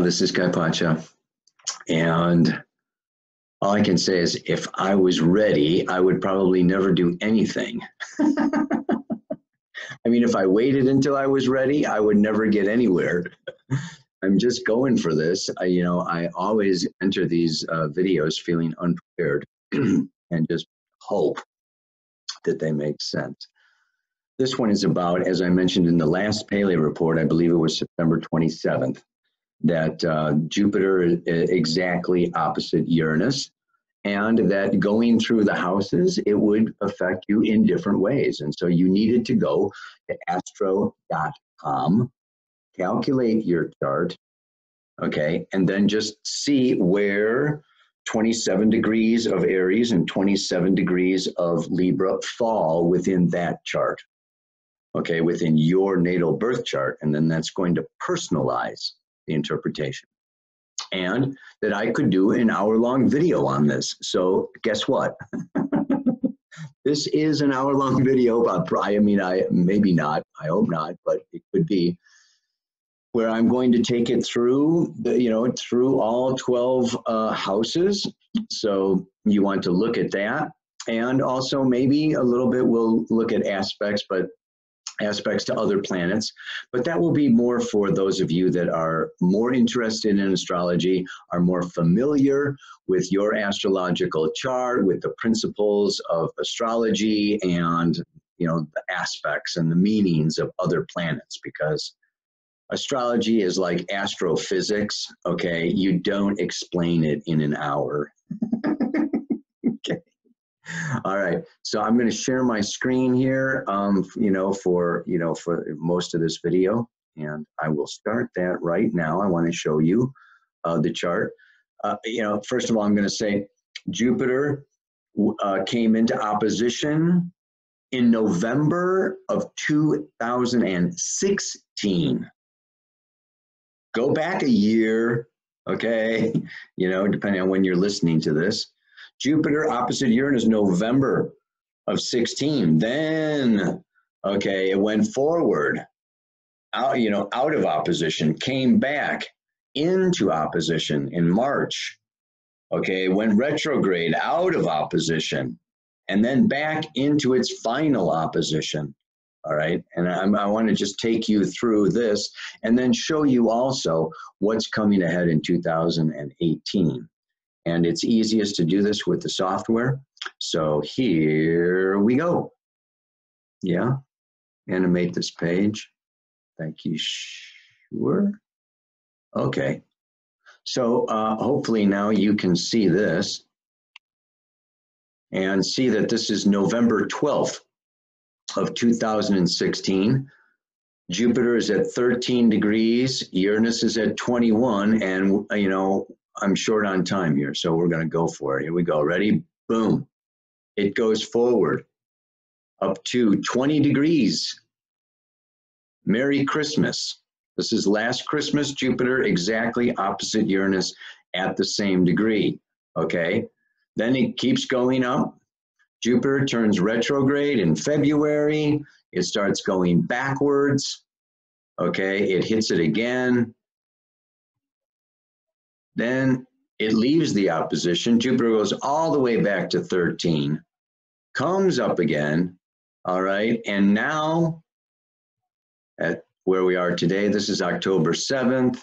this is Kaypacha, and all I can say is if I was ready, I would probably never do anything. I mean, if I waited until I was ready, I would never get anywhere. I'm just going for this. I always enter these videos feeling unprepared and just hope that they make sense. This one is about, as I mentioned in the last Paleo report, I believe it was September 27th, that Jupiter is exactly opposite Uranus, and that going through the houses, it would affect you in different ways. And so you needed to go to astro.com, calculate your chart, okay, and then just see where 27 degrees of Aries and 27 degrees of Libra fall within that chart, okay, within your natal birth chart. And then that's going to personalize the interpretation. And that I could do an hour-long video on this. So guess what? This is an hour-long video about, maybe not, I hope not, but it could be, where I'm going to take it through through all 12 houses. So you want to look at that. And also maybe a little bit we'll look at aspects to other planets, but that will be more for those of you that are more interested in astrology, are more familiar with your astrological chart, with the principles of astrology and, the aspects and the meanings of other planets, because astrology is like astrophysics, okay? You don't explain it in an hour. Okay. All right, so I'm going to share my screen here, for most of this video, and I will start that right now. I want to show you the chart. First of all, I'm going to say Jupiter came into opposition in November of 2016. Go back a year, okay? Depending on when you're listening to this. Jupiter opposite Uranus, November of 16. Then, okay, it went forward, out of opposition, came back into opposition in March. Okay, went retrograde, out of opposition, and then back into its final opposition. All right, and I want to just take you through this and then show you also what's coming ahead in 2018. And it's easiest to do this with the software. So here we go. Yeah, animate this page. Thank you. Sure. Okay. So hopefully now you can see this and see that this is November 12th of 2016. Jupiter is at 13 degrees. Uranus is at 21. And, I'm short on time here, so we're going to go for it. Here we go. Ready? Boom. It goes forward up to 20 degrees. Merry Christmas. This is last Christmas, Jupiter exactly opposite Uranus at the same degree. Okay. Then it keeps going up. Jupiter turns retrograde in February. It starts going backwards. Okay. It hits it again. Then it leaves the opposition. Jupiter goes all the way back to 13, comes up again, all right? And now, at where we are today, this is October 7th.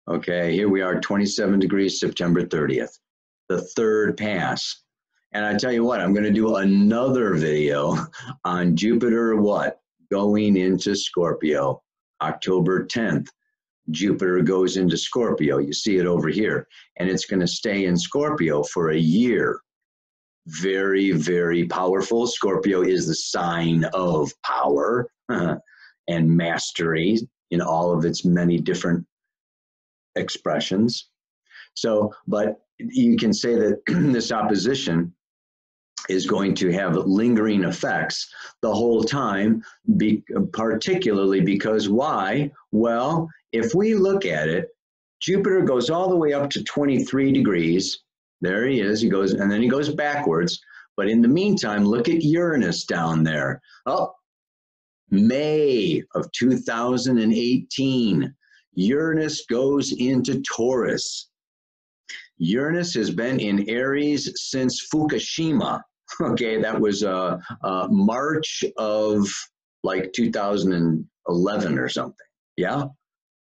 Okay, here we are, 27 degrees, September 30th, the third pass. And I tell you what, I'm going to do another video on Jupiter going into Scorpio, October 10th. Jupiter goes into Scorpio. You see it over here. And it's going to stay in Scorpio for a year. Very, very powerful. Scorpio is the sign of power and mastery in all of its many different expressions. So, but you can say that this opposition is going to have lingering effects the whole time, particularly because why? Well, if we look at it, Jupiter goes all the way up to 23 degrees. There he is. He goes, and then he goes backwards. But in the meantime, look at Uranus down there. Oh, May of 2018. Uranus goes into Taurus. Uranus has been in Aries since Fukushima. Okay, that was March of like 2011 or something. Yeah.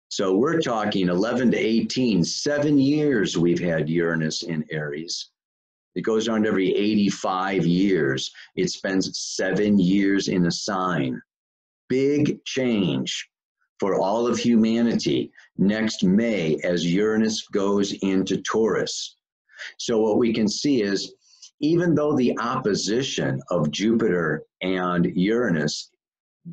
So we're talking 11 to 18, 7 years we've had Uranus in Aries. It goes on every 85 years. It spends 7 years in a sign. Big change for all of humanity next May as Uranus goes into Taurus. So what we can see is, even though the opposition of Jupiter and Uranus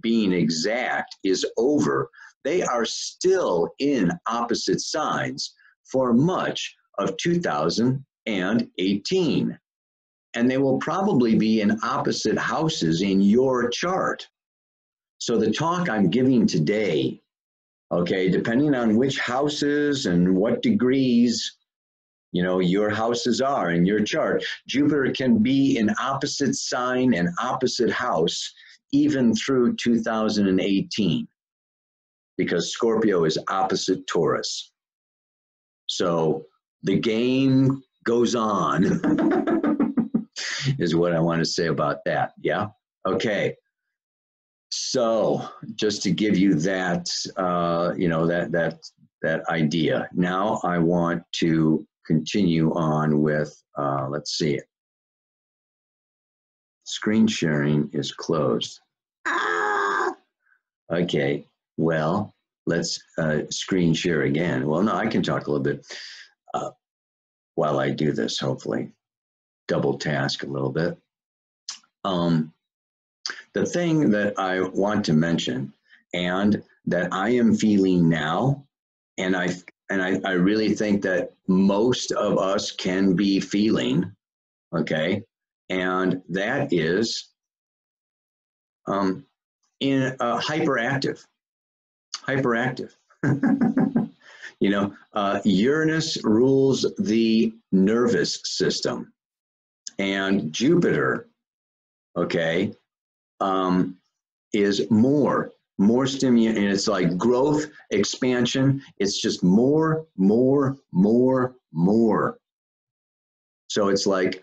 being exact is over, they are still in opposite signs for much of 2018. And they will probably be in opposite houses in your chart. So the talk I'm giving today, okay, depending on which houses and what degrees, you know, your houses are in your chart, Jupiter can be in opposite sign and opposite house even through 2018, because Scorpio is opposite Taurus. So the game goes on, is what I want to say about that. Yeah. Okay. So just to give you that, you know, that idea. Now I want to continue on with, let's see. Screen sharing is closed. Ah! Okay, well, let's screen share again. Well, no, I can talk a little bit while I do this, hopefully. Double task a little bit. The thing that I want to mention, and that I am feeling now, and I really think that most of us can be feeling, okay, and that is hyperactive. You know, Uranus rules the nervous system, and Jupiter, okay, is more stimulant, and it's like growth, expansion. It's just more. So it's like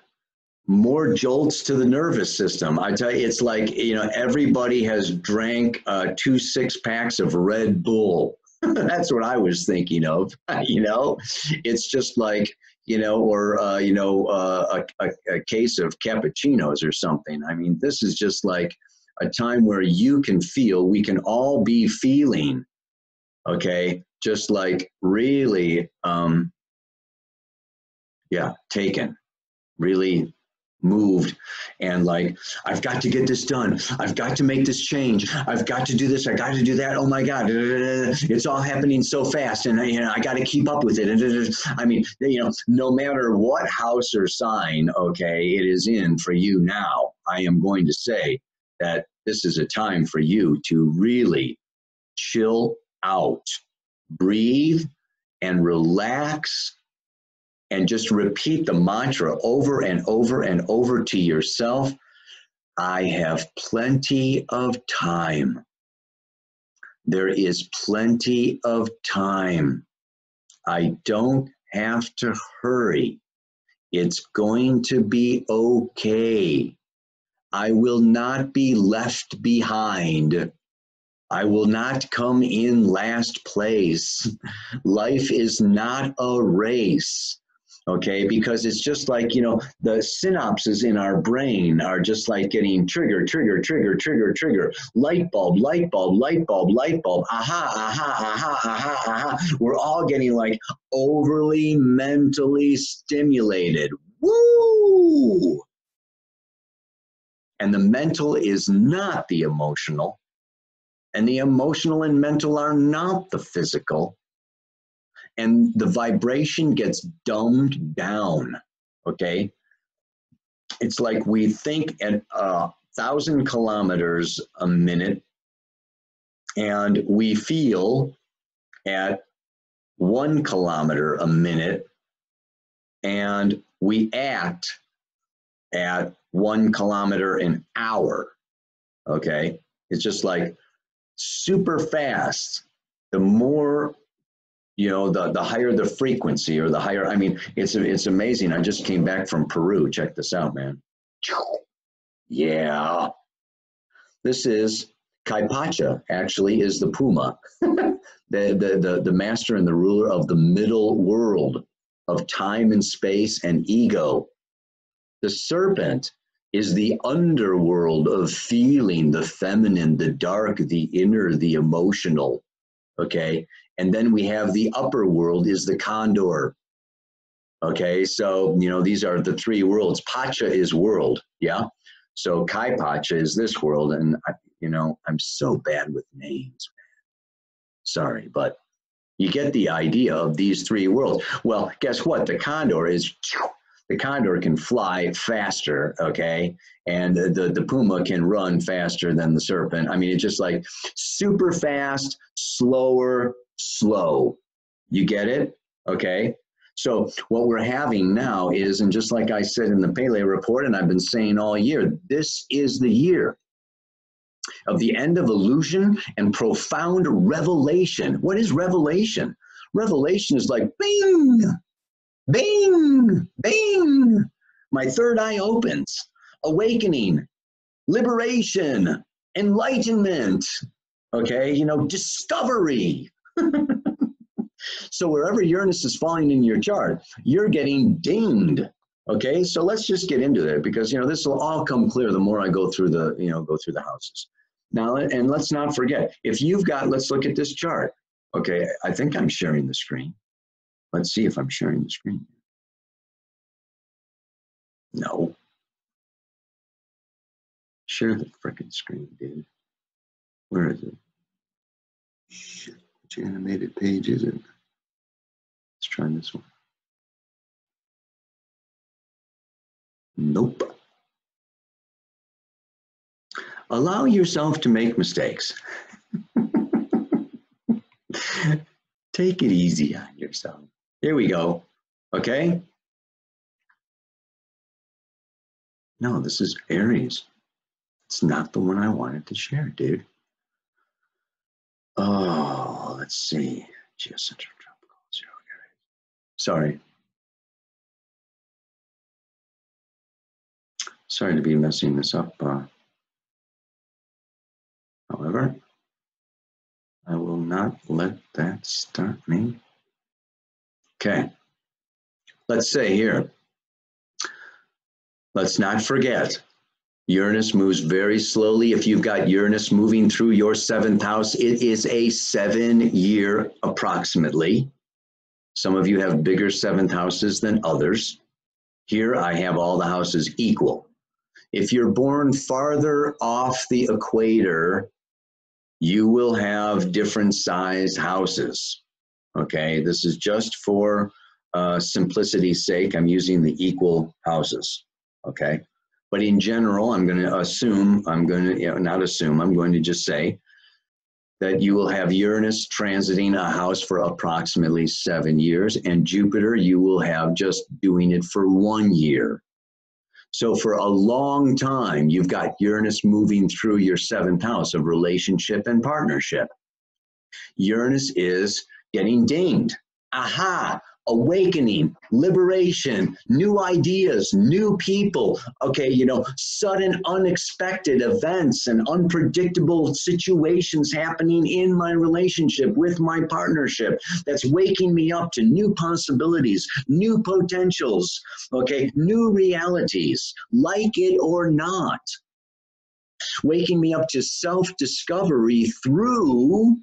more jolts to the nervous system. I tell you, it's like, you know, everybody has drank 2 6-packs of Red Bull. That's what I was thinking of. You know, it's just like, you know, or you know, a case of cappuccinos or something. I mean, this is just like a time where you can feel, we can all be feeling, okay, just like really, yeah, taken, really moved, and like, I've got to get this done. I've got to make this change. I've got to do this. I got to do that. Oh my God, it's all happening so fast, and you know, I got to keep up with it. I mean, you know, no matter what house or sign, okay, it is in for you now, I am going to say that this is a time for you to really chill out, breathe, and relax, and just repeat the mantra over and over and over to yourself. I have plenty of time. There is plenty of time. I don't have to hurry. It's going to be okay. I will not be left behind. I will not come in last place. Life is not a race, okay? Because it's just like, you know, the synapses in our brain are just like getting trigger, light bulb, aha. We're all getting like overly mentally stimulated. Woo! And the mental is not the emotional. And the emotional and mental are not the physical. And the vibration gets dumbed down, okay? It's like we think at 1,000 kilometers a minute, and we feel at 1 kilometer a minute, and we act at 1 kilometer an hour, okay? It's just like super fast. The more You know, the higher the frequency or the higher, I mean, it's amazing. I just came back from Peru. Check this out, man. Yeah. This is Kaypacha, actually, is the puma, the master and the ruler of the middle world of time and space and ego. The serpent is the underworld of feeling, the feminine, the dark, the inner, the emotional. Okay. And then we have the upper world is the condor. Okay. So, you know, these are the three worlds. Pacha is world. Yeah. So Kaypacha is this world. And, you know, I'm so bad with names. Sorry, but you get the idea of these three worlds. Well, guess what? The condor can fly faster, okay? And the puma can run faster than the serpent. I mean, it's just like super fast, slower, slow. You get it? Okay? So what we're having now is, and just like I said in the Pele report, and I've been saying all year, this is the year of the end of illusion and profound revelation. What is revelation? Revelation is like bing, bing, bing. My third eye opens. Awakening, liberation, enlightenment. Okay, you know, discovery. So wherever Uranus is falling in your chart, you're getting dinged. Okay, so let's just get into it because, you know, this will all come clear the more I go through the, you know, go through the houses. Now, and let's not forget, if you've got, let's look at this chart. Okay, I think I'm sharing the screen. Let's see if I'm sharing the screen. No. Share the frickin' screen, dude. Where is it? Shit, which animated page is it? Let's try this one. Nope. Allow yourself to make mistakes. Take it easy on yourself. Here we go. Okay? No, this is Aries. It's not the one I wanted to share, dude. Oh, let's see. Geocentral tropical zero Aries. Sorry. Sorry to be messing this up. However, I will not let that stop me. Okay. Let's say here, let's not forget, Uranus moves very slowly. If you've got Uranus moving through your 7th house, it is a 7-year approximately. Some of you have bigger 7th houses than others. Here I have all the houses equal. If you're born farther off the equator, you will have different size houses. Okay, this is just for simplicity's sake. I'm using the equal houses. Okay, but in general, I'm going to assume, I'm going to just say that you will have Uranus transiting a house for approximately 7 years, and Jupiter, you will have just doing it for 1 year. So for a long time, you've got Uranus moving through your 7th house of relationship and partnership. Uranus is getting dinged. Aha, awakening, liberation, new ideas, new people. Okay, you know, sudden unexpected events and unpredictable situations happening in my relationship with my partnership that's waking me up to new possibilities, new potentials, okay, new realities, like it or not. Waking me up to self-discovery through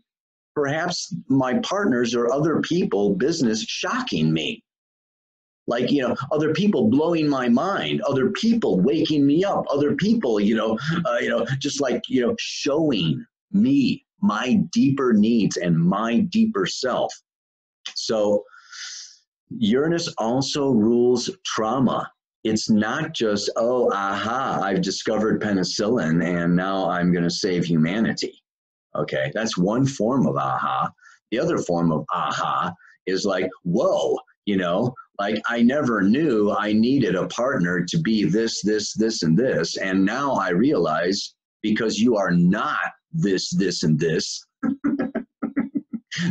perhaps my partners or other people, business shocking me. Like, you know, other people blowing my mind, other people waking me up, other people, just like, you know, showing me my deeper needs and my deeper self. So Uranus also rules trauma. It's not just, oh, aha, I've discovered penicillin and now I'm going to save humanity. Okay, that's one form of aha. The other form of aha is like, whoa, you know, like I never knew I needed a partner to be this, this, this, and this. And now I realize because you are not this, this, and this,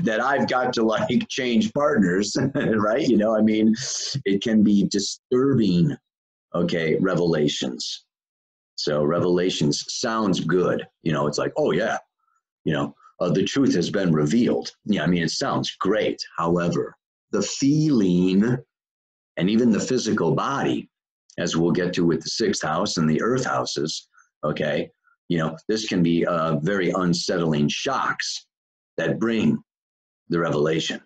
that I've got to like change partners, right? You know, I mean, it can be disturbing, okay, revelations. So revelations sounds good. You know, it's like, oh yeah, you know, the truth has been revealed. Yeah, I mean, it sounds great. However, the feeling and even the physical body, as we'll get to with the sixth house and the earth houses, okay, you know, this can be very unsettling shocks that bring the revelation.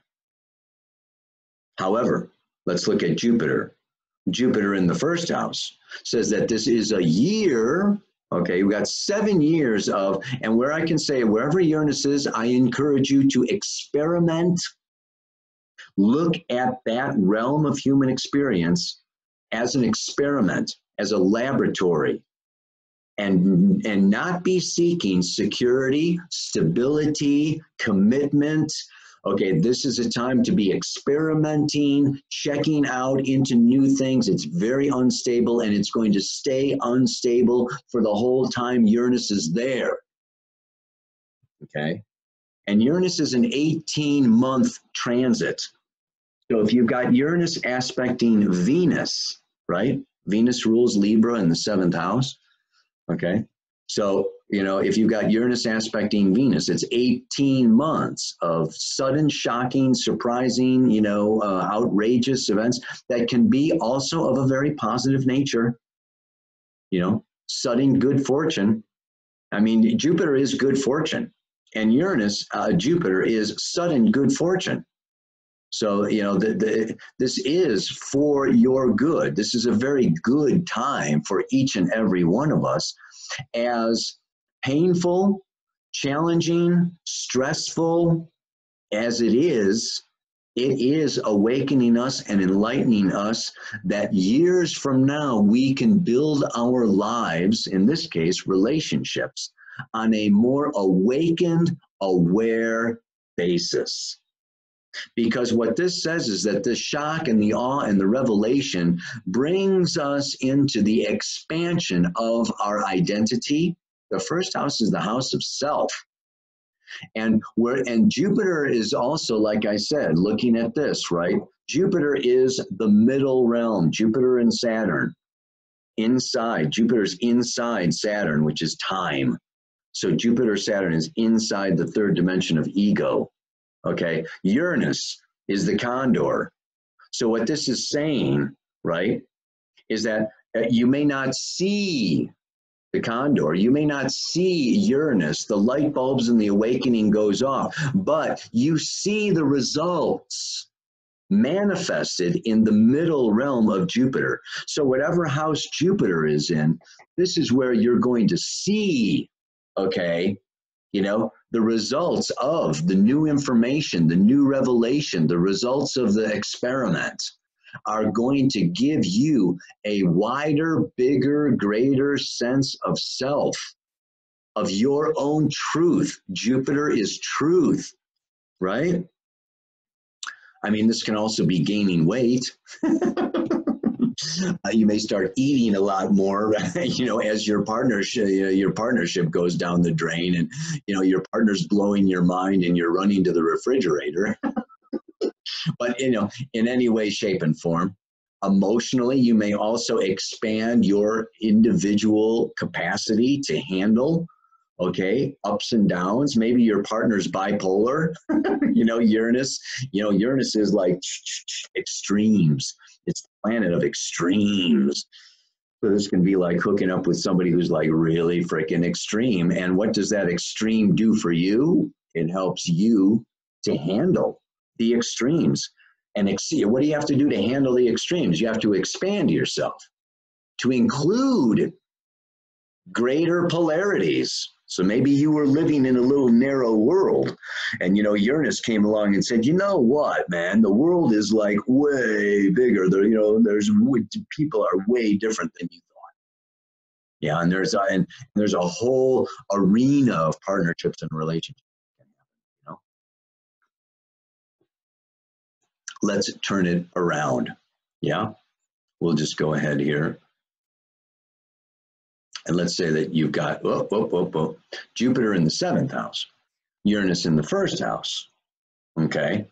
However, let's look at Jupiter. Jupiter in the first house says that this is a year, okay, we got 7 years of, and where I can say, wherever Uranus is, I encourage you to experiment. Look at that realm of human experience as an experiment, as a laboratory, and not be seeking security, stability, commitment. Okay, this is a time to be experimenting, checking out into new things. It's very unstable, and it's going to stay unstable for the whole time Uranus is there. Okay, and Uranus is an 18-month transit. So if you've got Uranus aspecting Venus, right? Venus rules Libra in the 7th house. Okay. So, you know, if you've got Uranus aspecting Venus, it's 18 months of sudden, shocking, surprising, you know, outrageous events that can be also of a very positive nature, you know, sudden good fortune. I mean, Jupiter is good fortune, and Uranus, Jupiter is sudden good fortune. So, you know, this is for your good. This is a very good time for each and every one of us. As painful, challenging, stressful as it is awakening us and enlightening us that years from now we can build our lives, in this case, relationships, on a more awakened, aware basis. Because what this says is that the shock and the awe and the revelation brings us into the expansion of our identity. The first house is the house of self. And Jupiter is also, like I said, looking at this, right? Jupiter is the middle realm, Jupiter and Saturn. Inside, Jupiter's inside Saturn, which is time. So Jupiter, Saturn is inside the third dimension of ego. Okay, Uranus is the condor. So what this is saying, right, is that you may not see the condor, you may not see Uranus, the light bulbs and the awakening goes off, but you see the results manifested in the middle realm of Jupiter. So whatever house Jupiter is in, this is where you're going to see, okay, you know, the results of the new information, the new revelation, the results of the experiment are going to give you a wider, bigger, greater sense of self, of your own truth. Jupiter is truth, right? I mean, this can also be gaining weight. You may start eating a lot more, you know, as your partnership goes down the drain, and you know your partner's blowing your mind, and you're running to the refrigerator. But you know, in any way, shape, and form, emotionally, you may also expand your individual capacity to handle, okay, ups and downs. Maybe your partner's bipolar. You know, Uranus is like extremes. It's the planet of extremes. So this can be like hooking up with somebody who's like really freaking extreme. And what does that extreme do for you? It helps you to handle the extremes. And what do you have to do to handle the extremes? You have to expand yourself to include greater polarities. So maybe you were living in a little narrow world, and you know Uranus came along and said, you know what, man, the world is like way bigger. There, you know, people are way different than you thought. Yeah, and there's a whole arena of partnerships and relationships. You know, let's turn it around. Yeah, we'll just go ahead here. And let's say that you've got Jupiter in the 7th house, Uranus in the 1st house. Okay.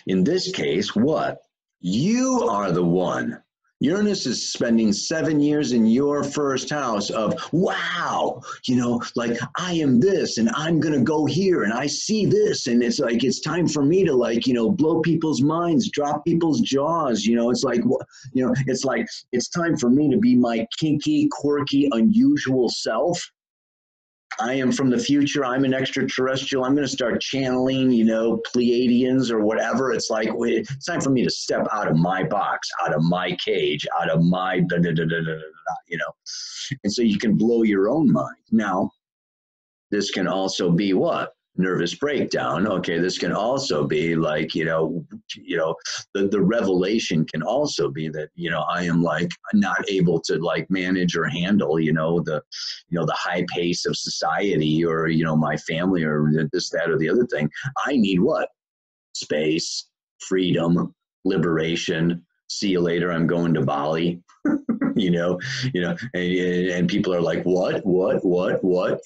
In this case, what? You are the one. Uranus is spending 7 years in your first house of, wow, you know, like I am this and I'm going to go here and I see this. And it's like, it's time for me to like, you know, blow people's minds, drop people's jaws. You know, it's like, you know, it's like, it's time for me to be my kinky, quirky, unusual self. I am from the future. I'm an extraterrestrial. I'm going to start channeling, you know, Pleiadians or whatever. It's like, wait, it's time for me to step out of my box, out of my cage, out of my, da, da, da, da, da, da, da, you know. And so you can blow your own mind. Now, this can also be what? Nervous breakdown. Okay, this can also be like, you know, the revelation can also be that, you know, I am like not able to like manage or handle, you know, the high pace of society or, you know, my family or this, that, or the other thing. I need what? Space, freedom, liberation. See you later. I'm going to Bali. And people are like, what,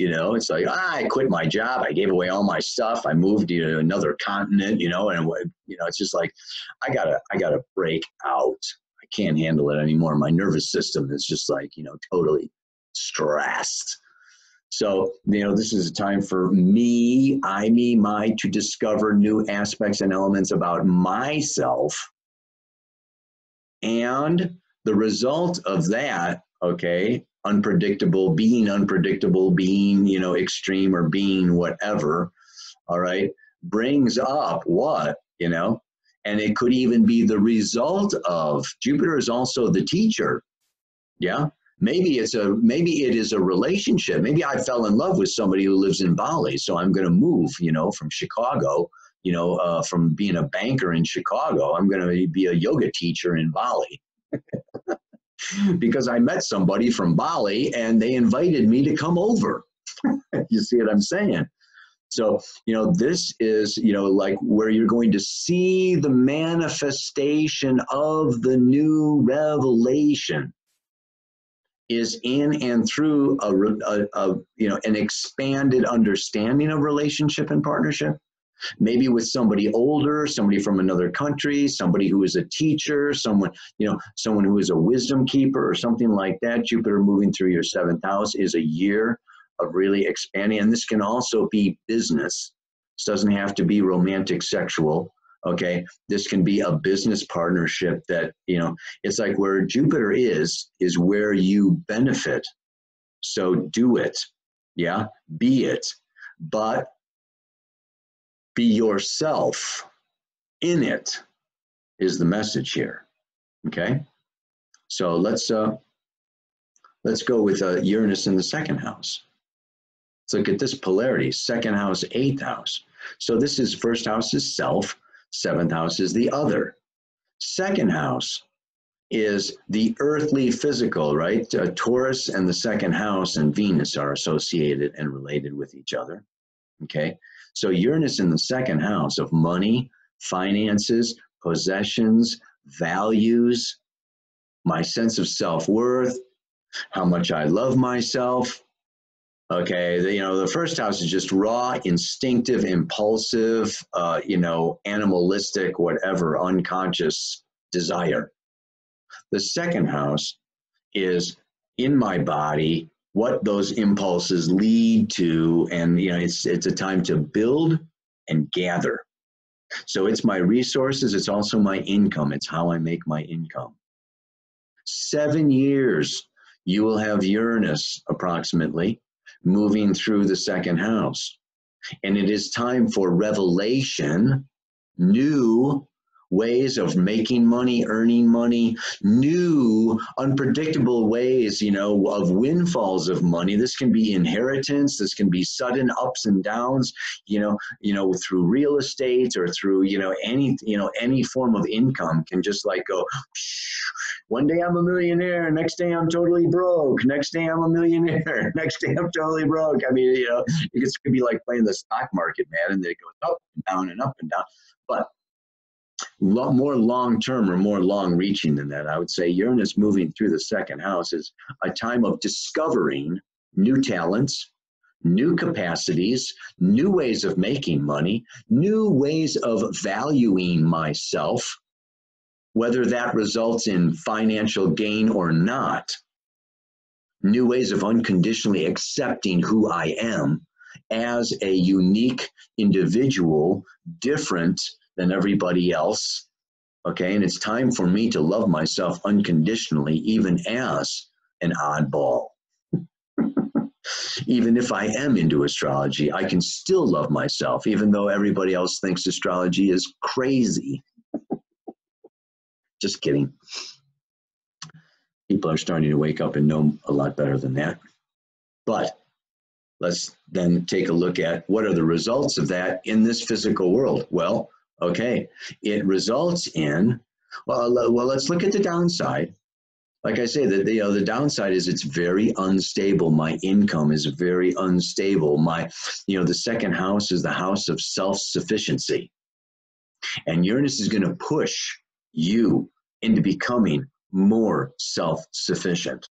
you know, it's like, I quit my job. I gave away all my stuff. I moved to another continent, you know, and, you know, it's just like, I gotta break out. I can't handle it anymore. My nervous system is just like, you know, totally stressed. So, you know, this is a time for me, to discover new aspects and elements about myself. And the result of that, okay, unpredictable, being, you know, extreme or being whatever, all right, brings up what, you know, and it could even be the result of Jupiter is also the teacher. Yeah. Maybe it is a relationship. Maybe I fell in love with somebody who lives in Bali. So I'm going to move, you know, from Chicago, you know, from being a banker in Chicago, I'm going to be a yoga teacher in Bali. Because I met somebody from Bali and they invited me to come over. You see what I'm saying? So, you know, this is, you know, like where you're going to see the manifestation of the new revelation is in and through an expanded understanding of relationship and partnership. Maybe with somebody older, somebody from another country, somebody who is a teacher, someone who is a wisdom keeper or something like that. Jupiter moving through your 7th house is a year of really expanding. And this can also be business. This doesn't have to be romantic, sexual. Okay. This can be a business partnership that, you know, it's like where Jupiter is where you benefit. So do it. Yeah. Be it. But be yourself in it is the message here. Okay. So let's go with Uranus in the 2nd house. Let's look at this polarity, 2nd house, 8th house. So this is 1st house is self, 7th house is the other. 2nd house is the earthly physical, right? Taurus and the 2nd house and Venus are associated and related with each other. Okay. So Uranus in the 2nd house of money, finances, possessions, values, my sense of self-worth, how much I love myself. Okay, the 1st house is just raw, instinctive, impulsive, animalistic, whatever, unconscious desire. The 2nd house is in my body, what those impulses lead to, and it's a time to build and gather. So it's my resources, it's also my income, it's how I make my income. 7 years, you will have Uranus approximately moving through the 2nd house. And it is time for revelation, new ways of making money, earning money, new unpredictable ways, of windfalls of money. This can be inheritance. This can be sudden ups and downs, through real estate or through, any form of income can just like go, one day I'm a millionaire, next day I'm totally broke, next day I'm a millionaire, next day I'm totally broke. I mean, it could be like playing the stock market, man, and it goes up and down and up and down. But more long-term or more long-reaching than that, I would say Uranus moving through the 2nd house is a time of discovering new talents, new capacities, new ways of making money, new ways of valuing myself, whether that results in financial gain or not, new ways of unconditionally accepting who I am as a unique individual, different than everybody else. Okay, and it's time for me to love myself unconditionally, even as an oddball. Even if I am into astrology, I can still love myself, even though everybody else thinks astrology is crazy. Just kidding. People are starting to wake up and know a lot better than that. But let's then take a look at what are the results of that in this physical world. Well, okay, it results in, well, let's look at the downside. Like I say, that the downside is it's very unstable. My income is very unstable. The second house is the house of self-sufficiency. And Uranus is going to push you into becoming more self-sufficient.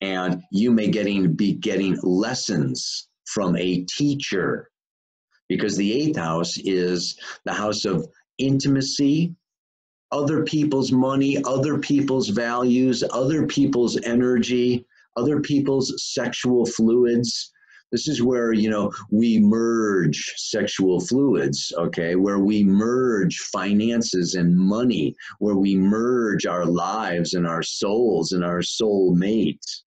And you may be getting lessons from a teacher, because the 8th house is the house of intimacy, other people's money, other people's values, other people's energy, other people's sexual fluids. This is where, we merge sexual fluids, okay, where we merge finances and money, where we merge our lives and our souls and our soul mates.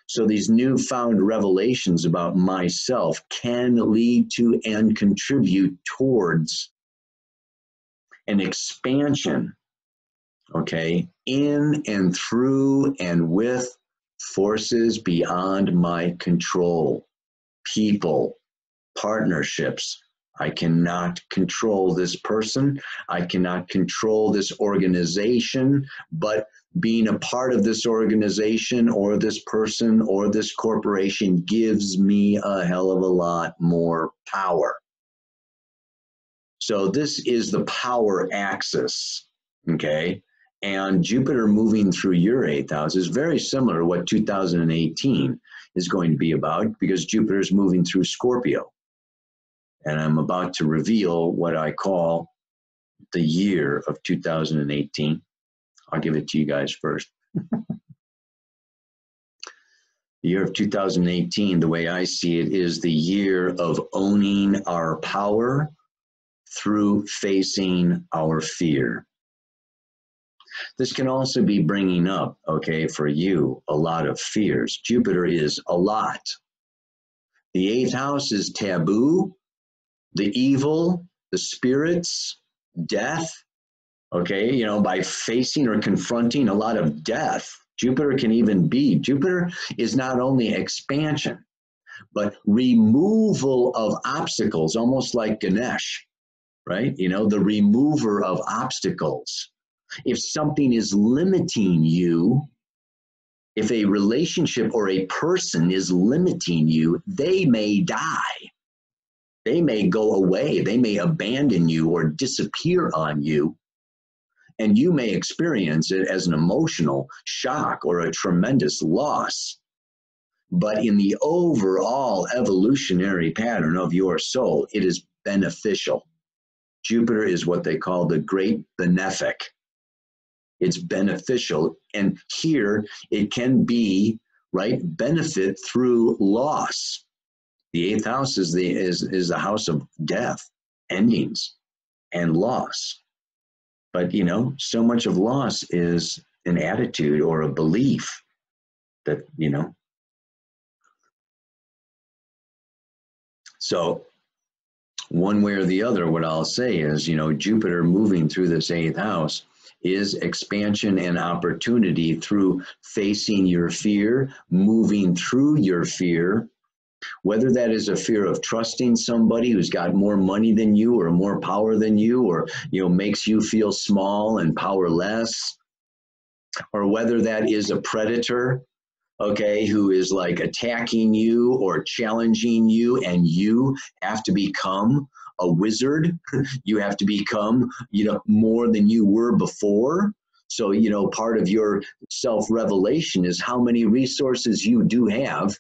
So these newfound revelations about myself can lead to and contribute towards an expansion, okay, in and through and with forces beyond my control, people, partnerships. I cannot control this person. I cannot control this organization, but being a part of this organization or this person or this corporation gives me a hell of a lot more power. So this is the power axis, okay? And Jupiter moving through your 8th house is very similar to what 2018 is going to be about, because Jupiter is moving through Scorpio. And I'm about to reveal what I call the year of 2018. I'll give it to you guys first. The year of 2018, the way I see it, is the year of owning our power through facing our fear. This can also be bringing up, okay, for you, a lot of fears. Jupiter is a lot. The 8th house is taboo, the evil, the spirits, death, okay, by facing or confronting a lot of death. Jupiter is not only expansion, but removal of obstacles, almost like Ganesh, right? The remover of obstacles. If something is limiting you, if a relationship or a person is limiting you, they may die. They may go away. They may abandon you or disappear on you. And you may experience it as an emotional shock or a tremendous loss. But in the overall evolutionary pattern of your soul, it is beneficial. Jupiter is what they call the great benefic. It's beneficial. And here it can be, right, benefit through loss. The 8th house is the house of death, endings, and loss. But, so much of loss is an attitude or a belief that, So one way or the other, what I'll say is, Jupiter moving through this 8th house is expansion and opportunity through facing your fear, moving through your fear, whether that is a fear of trusting somebody who's got more money than you or more power than you, or, makes you feel small and powerless, or whether that is a predator, okay, who is like attacking you or challenging you, and you have to become a wizard. You have to become, more than you were before. So, part of your self-revelation is how many resources you do have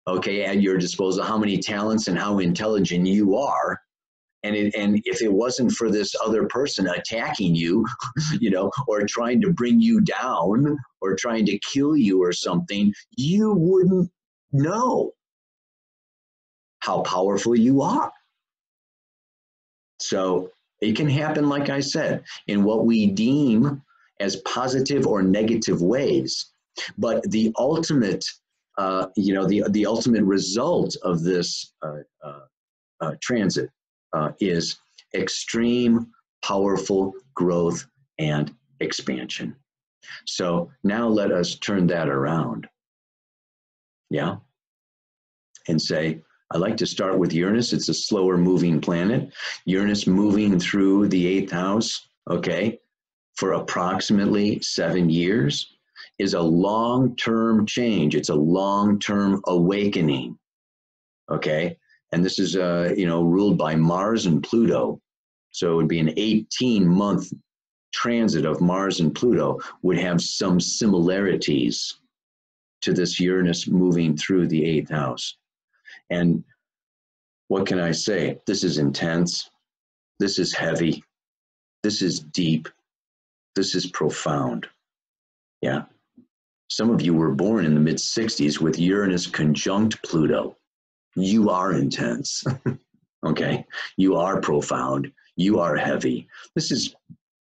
okay, at your disposal, how many talents and how intelligent you are. And if it wasn't for this other person attacking you, you know, or trying to bring you down or trying to kill you or something, you wouldn't know how powerful you are. So it can happen, like I said, in what we deem as positive or negative ways. But the ultimate, you know, the ultimate result of this transit is extreme, powerful growth and expansion. So now let us turn that around. Yeah. And say, I like to start with Uranus. It's a slower moving planet. Uranus moving through the 8th house, okay, for approximately 7 years is a long-term change. It's a long-term awakening, okay? And this is, you know, ruled by Mars and Pluto. So it would be an 18-month transit of Mars and Pluto would have some similarities to this Uranus moving through the 8th house. And what can I say? This is intense. This is heavy. This is deep. This is profound. Yeah. Some of you were born in the mid-60s with Uranus conjunct Pluto. You are intense. Okay. You are profound. You are heavy. This is,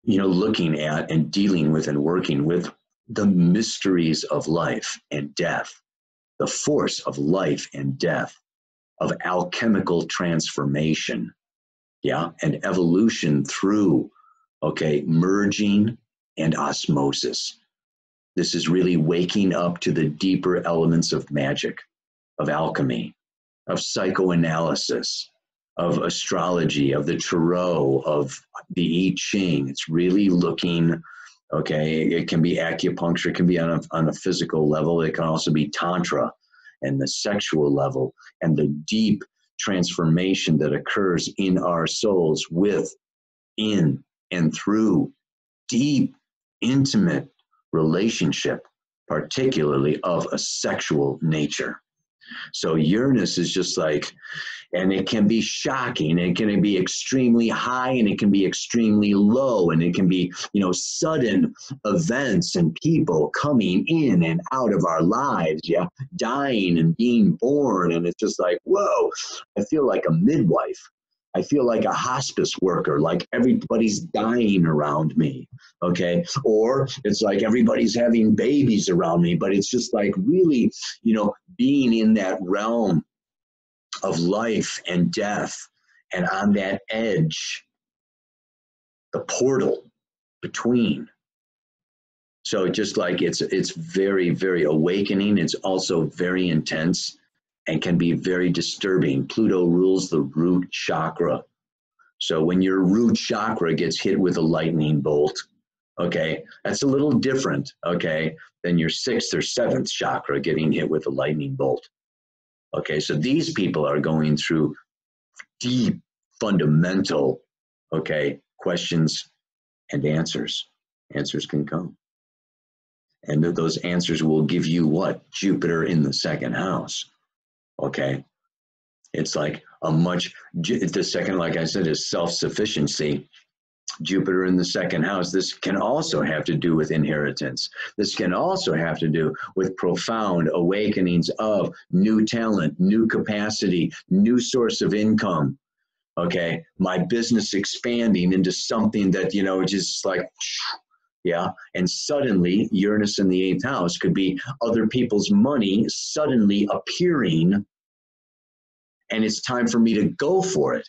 you know, looking at and dealing with and working with the mysteries of life and death, the force of life and death, of alchemical transformation, yeah, and evolution through, okay, merging and osmosis. This is really waking up to the deeper elements of magic, of alchemy, of psychoanalysis, of astrology, of the tarot, of the I Ching. It's really looking, okay, it can be acupuncture, it can be on a physical level, it can also be tantra and the sexual level and the deep transformation that occurs in our souls with, in, and through deep, intimate relationship, particularly of a sexual nature. So Uranus is just like, and it can be shocking, and it can be extremely high, and it can be extremely low, and it can be, you know, sudden events and people coming in and out of our lives, yeah, dying and being born, and it's just like, whoa, I feel like a midwife. I feel like a hospice worker, like everybody's dying around me, okay? Or it's like everybody's having babies around me, but it's just like really, you know, being in that realm of life and death, and on that edge, the portal between. So just like it's very, very awakening. It's also very intense and can be very disturbing. Pluto rules the root chakra. So when your root chakra gets hit with a lightning bolt, okay, that's a little different, okay, than your 6th or 7th chakra getting hit with a lightning bolt. Okay, so these people are going through deep, fundamental, okay, questions and answers. Answers can come. And those answers will give you what? Jupiter in the 2nd house. Okay, it's like the second, like I said, is self-sufficiency. Jupiter in the 2nd house. This can also have to do with inheritance. This can also have to do with profound awakenings of new talent, new capacity, new source of income. Okay, my business expanding into something that, you know, just like, yeah. And suddenly Uranus in the 8th house could be other people's money suddenly appearing, and it's time for me to go for it.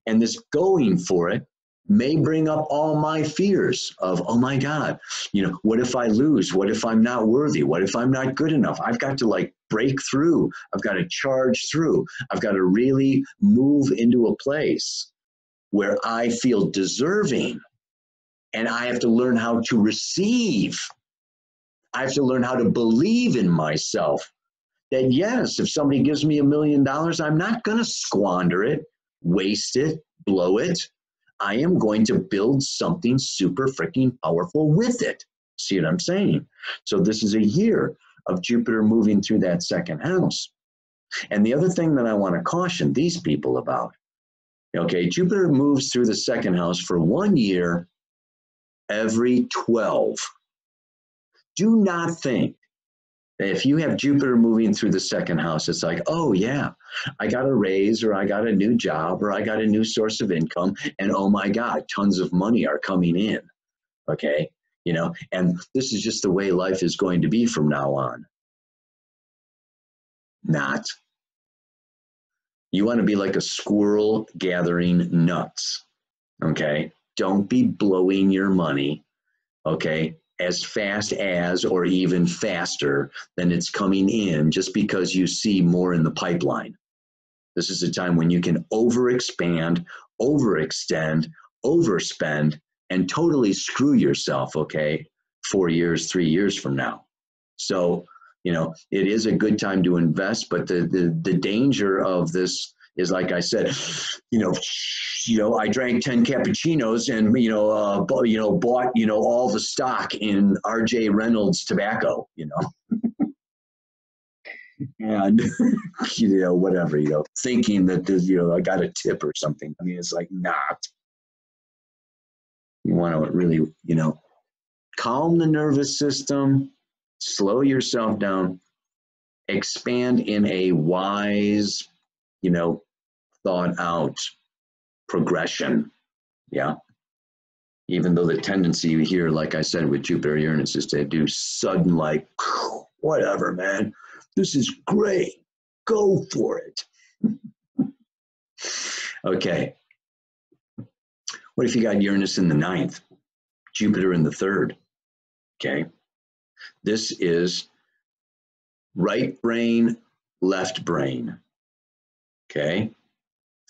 And this going for it may bring up all my fears of, oh my God, you know, what if I lose? What if I'm not worthy? What if I'm not good enough? I've got to like break through. I've got to charge through. I've got to really move into a place where I feel deserving, and I have to learn how to receive. I have to learn how to believe in myself. That yes, if somebody gives me $1 million, I'm not going to squander it, waste it, blow it. I am going to build something super freaking powerful with it. See what I'm saying? So this is a year of Jupiter moving through that 2nd house. And the other thing that I want to caution these people about, okay, Jupiter moves through the second house for 1 year every 12. Do not think that if you have Jupiter moving through the second house, it's like, oh yeah, I got a raise, or I got a new job, or I got a new source of income, and oh my God, tons of money are coming in. Okay, you know, and this is just the way life is going to be from now on. Not. You want to be like a squirrel gathering nuts. Okay, don't be blowing your money, okay, as fast as or even faster than it's coming in just because you see more in the pipeline. This is a time when you can overexpand, overextend, overspend, and totally screw yourself, okay, 4 years, 3 years from now. So, you know, it is a good time to invest, but the danger of this is, like I said, you know, I drank 10 cappuccinos and, bought, all the stock in R.J. Reynolds tobacco, and, whatever, thinking that there's, I got a tip or something. I mean, it's like not. You want to really, calm the nervous system, slow yourself down, expand in a wise, thought out progression. Yeah. Even though the tendency here, like I said, with Jupiter Uranus is to do sudden, like, whatever, man, this is great. Go for it. Okay. What if you got Uranus in the 9th, Jupiter in the 3rd? Okay. This is right brain, left brain. Okay.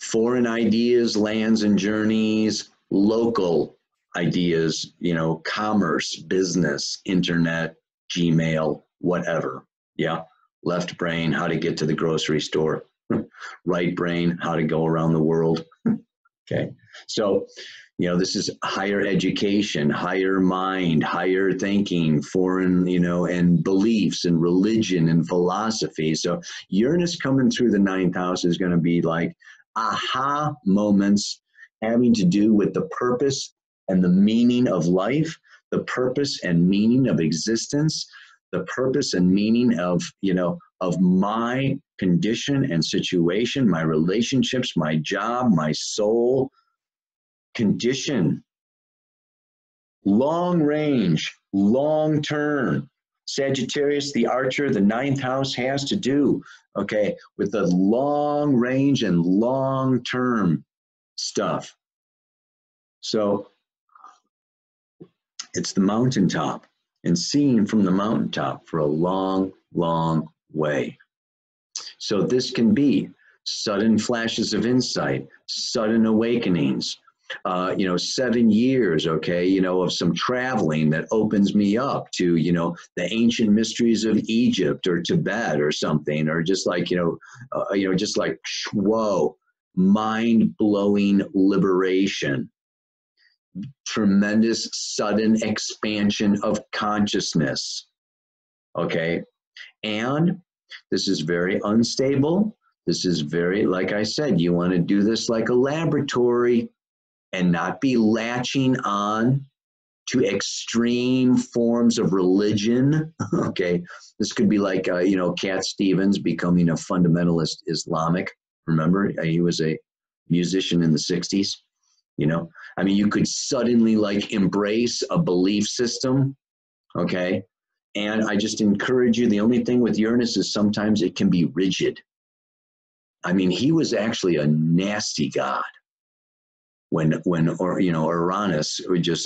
Foreign ideas, lands and journeys, local ideas, commerce, business, internet, Gmail, whatever. Yeah. Left brain, how to get to the grocery store. Right brain, how to go around the world. Okay. So, this is higher education, higher mind, higher thinking, foreign, and beliefs and religion and philosophy. So Uranus coming through the 9th house is going to be like aha moments having to do with the purpose and the meaning of life, the purpose and meaning of existence, the purpose and meaning of, of my condition and situation, my relationships, my job, my soul condition, long range, long term. Sagittarius, the archer, the 9th house has to do, okay, with the long range and long term stuff. So it's the mountaintop and seeing from the mountaintop for a long, long way. So this can be sudden flashes of insight, sudden awakenings, 7 years, okay, of some traveling that opens me up to, the ancient mysteries of Egypt or Tibet or something, or just like, just like, whoa, mind-blowing liberation, tremendous sudden expansion of consciousness, okay? And this is very unstable. This is very, like I said, you want to do this like a laboratory and not be latching on to extreme forms of religion. Okay, this could be like, Cat Stevens becoming a fundamentalist Islamic. Remember, he was a musician in the 60s. I mean, you could suddenly like embrace a belief system. Okay, and I just encourage you. The only thing with Uranus is sometimes it can be rigid. I mean, he was actually a nasty god. When Uranus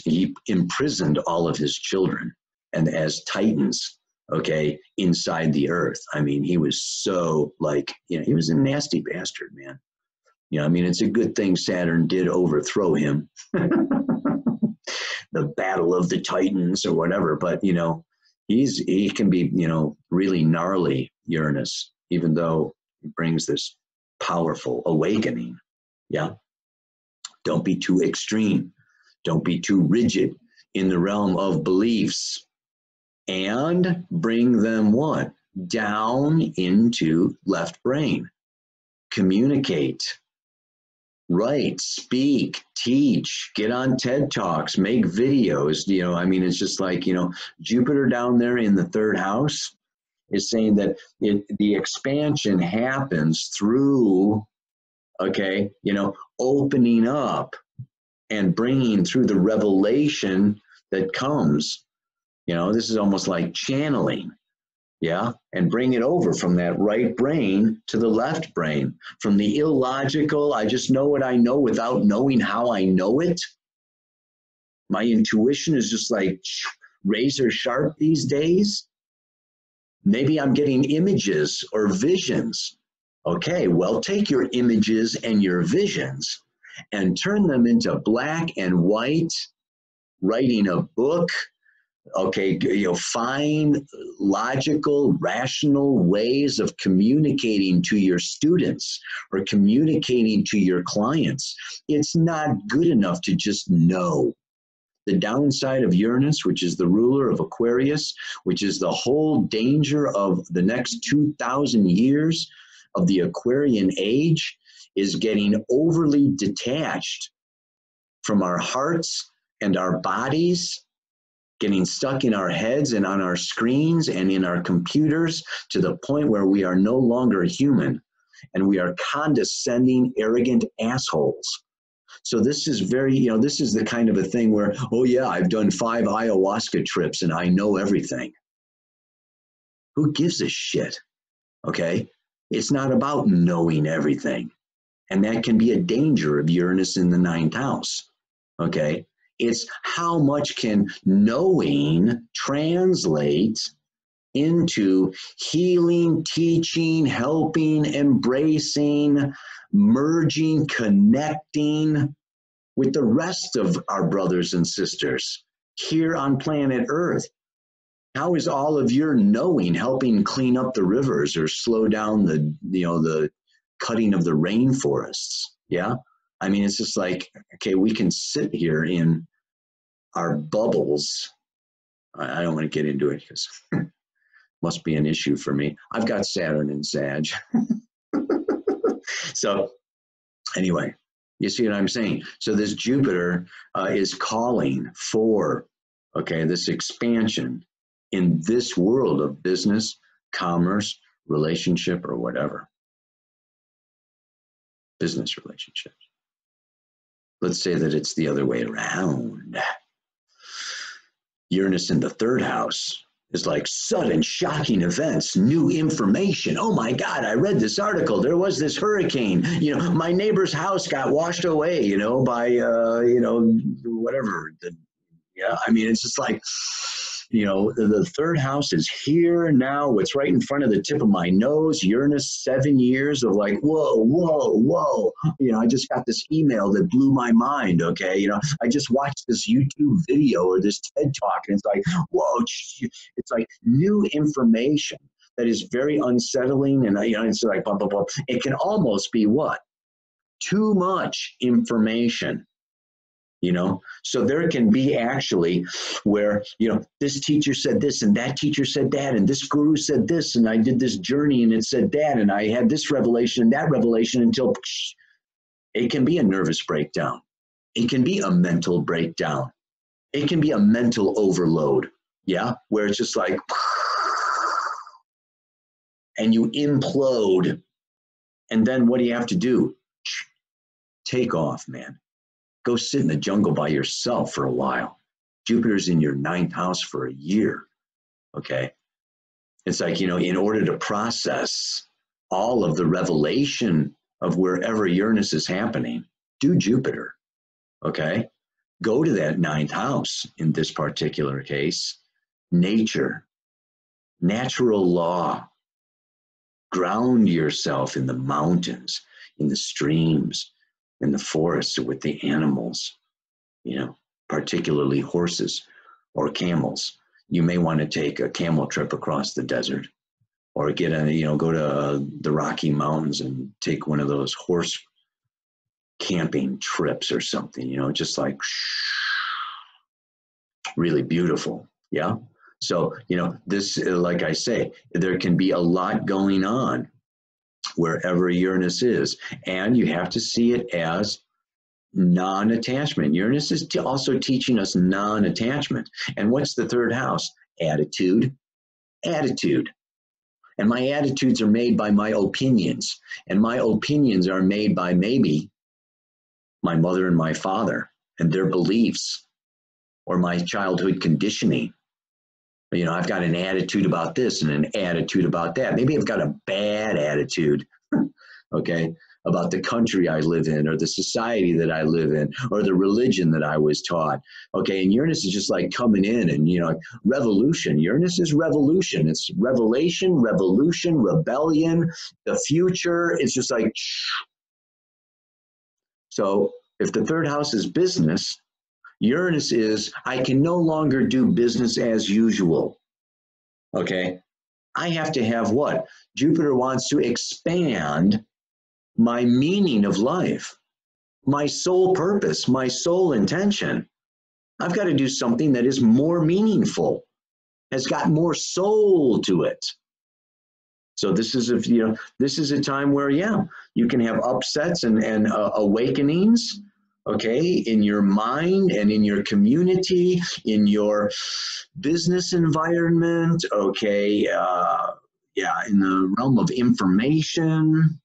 he imprisoned all of his children and as titans, okay, inside the earth. I mean, he was so like, he was a nasty bastard, man. I mean, it's a good thing Saturn did overthrow him. The battle of the Titans or whatever, but he can be, really gnarly, Uranus, even though he brings this powerful awakening. Yeah. Don't be too extreme. Don't be too rigid in the realm of beliefs. And bring them what? down into left brain. Communicate, write, speak, teach, get on TED Talks, make videos. You know, I mean, it's just like, you know, Jupiter down there in the third house is saying that the expansion happens through, okay, you know, opening up and bringing through the revelation that comes. You know, this is almost like channeling, yeah, and bring it over from that right brain to the left brain, from the illogical, I just know what I know without knowing how I know it. My intuition is just like razor sharp these days. Maybe I'm getting images or visions. Okay, well, take your images and your visions and turn them into black and white, writing a book. Okay, you know, find logical, rational ways of communicating to your students or communicating to your clients. It's not good enough to just know. The downside of Uranus, which is the ruler of Aquarius, which is the whole danger of the next 2,000 years of the Aquarian age, is getting overly detached from our hearts and our bodies, getting stuck in our heads and on our screens and in our computers to the point where we are no longer human and we are condescending, arrogant assholes. So this is very, you know, this is the kind of a thing where, oh yeah, I've done 5 ayahuasca trips and I know everything. Who gives a shit? Okay? It's not about knowing everything. And that can be a danger of Uranus in the 9th house. Okay? It's how much can knowing translate into healing, teaching, helping, embracing, merging, connecting with the rest of our brothers and sisters here on planet Earth. How is all of your knowing helping clean up the rivers or slow down the, you know, the cutting of the rainforests? Yeah. I mean, it's just like, okay, we can sit here in our bubbles. I don't want to get into it because it must be an issue for me. I've got Saturn in Sag. So anyway, you see what I'm saying? So this Jupiter is calling for, okay, this expansion in this world of business, commerce, relationship, or whatever. Business relationships. Let's say that it's the other way around. Uranus in the 3rd house is like sudden, shocking events, new information. Oh my God, I read this article. There was this hurricane. You know, my neighbor's house got washed away, you know, by, you know, whatever. Yeah, I mean, it's just like, you know, the 3rd house is here now. It's right in front of the tip of my nose. Uranus, 7 years of like, whoa, whoa, whoa. You know, I just got this email that blew my mind, okay? You know, I just watched this YouTube video or this TED Talk, and it's like, whoa, it's like new information that is very unsettling. And, you know, it's like, blah, blah, blah. It can almost be what? Too much information. You know, so there can be actually where, you know, this teacher said this and that teacher said that and this guru said this and I did this journey and it said that and I had this revelation and that revelation until it can be a nervous breakdown. It can be a mental breakdown. It can be a mental overload. Yeah. Where it's just like, and you implode. And then what do you have to do? Take off, man. Go sit in the jungle by yourself for a while. Jupiter's in your 9th house for a year, okay? It's like, you know, in order to process all of the revelation of wherever Uranus is happening, do Jupiter, okay? Go to that 9th house in this particular case. Nature, natural law. Ground yourself in the mountains, in the streams, in the forests with the animals, you know, particularly horses or camels. You may want to take a camel trip across the desert or get a, you know, go to the Rocky Mountains and take one of those horse camping trips or something, you know, just like really beautiful. Yeah. So, you know, this, like I say, there can be a lot going on wherever Uranus is. And you have to see it as non-attachment. Uranus is also teaching us non-attachment. And what's the third house? Attitude. Attitude. And my attitudes are made by my opinions. And my opinions are made by maybe my mother and my father and their beliefs or my childhood conditioning. You know, I've got an attitude about this and an attitude about that. Maybe I've got a bad attitude, okay, about the country I live in or the society that I live in or the religion that I was taught. Okay, and Uranus is just like coming in and, you know, revolution. Uranus is revolution. It's revelation, revolution, rebellion, the future. It's just like, so if the third house is business, Uranus is, I can no longer do business as usual. Okay, I have to have what? Jupiter wants to expand my meaning of life, my sole purpose, my sole intention. I've got to do something that is more meaningful, has got more soul to it. So this is a, you know, this is a time where, yeah, you can have upsets and awakenings, okay, in your mind and in your community, in your business environment, okay, yeah, in the realm of information.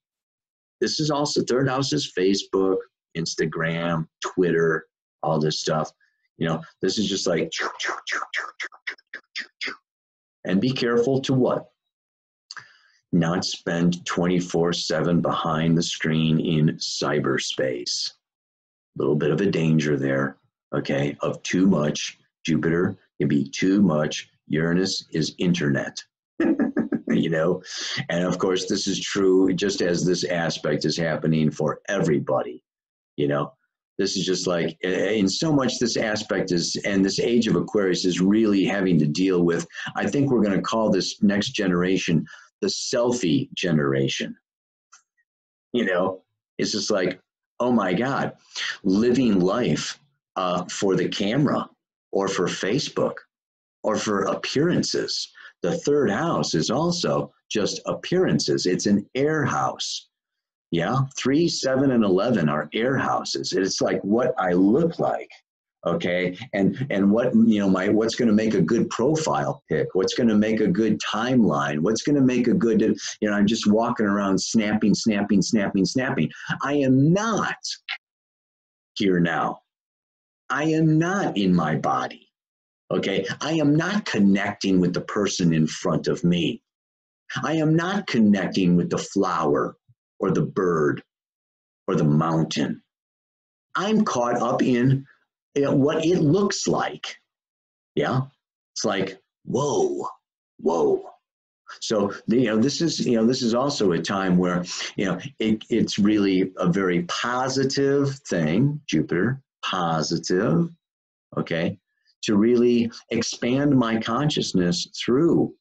This is also, third house is Facebook, Instagram, Twitter, all this stuff. You know, this is just like, and be careful to what? Not spend 24/7 behind the screen in cyberspace. A little bit of a danger there, okay, of too much. Jupiter can be too much. Uranus is internet. You know, and of course this is true just as this aspect is happening for everybody. You know, this is just like, in so much this aspect is, and this age of Aquarius is really having to deal with, I think we're going to call this next generation the selfie generation. You know, it's just like, oh my God, living life for the camera or for Facebook or for appearances. The third house is also just appearances. It's an air house. Yeah, 3, 7, and 11 are air houses. It's like what I look like, okay, and what, you know, what's going to make a good profile pic, what's going to make a good timeline, what's going to make a good, you know, I'm just walking around snapping, snapping, snapping, snapping. I am not here now. I am not in my body. Okay, I am not connecting with the person in front of me. I am not connecting with the flower or the bird or the mountain. I'm caught up in what it looks like. Yeah, it's like, whoa, whoa. So, you know, this is also a time where, you know, it's really a very positive thing, Jupiter, positive, okay, to really expand my consciousness through.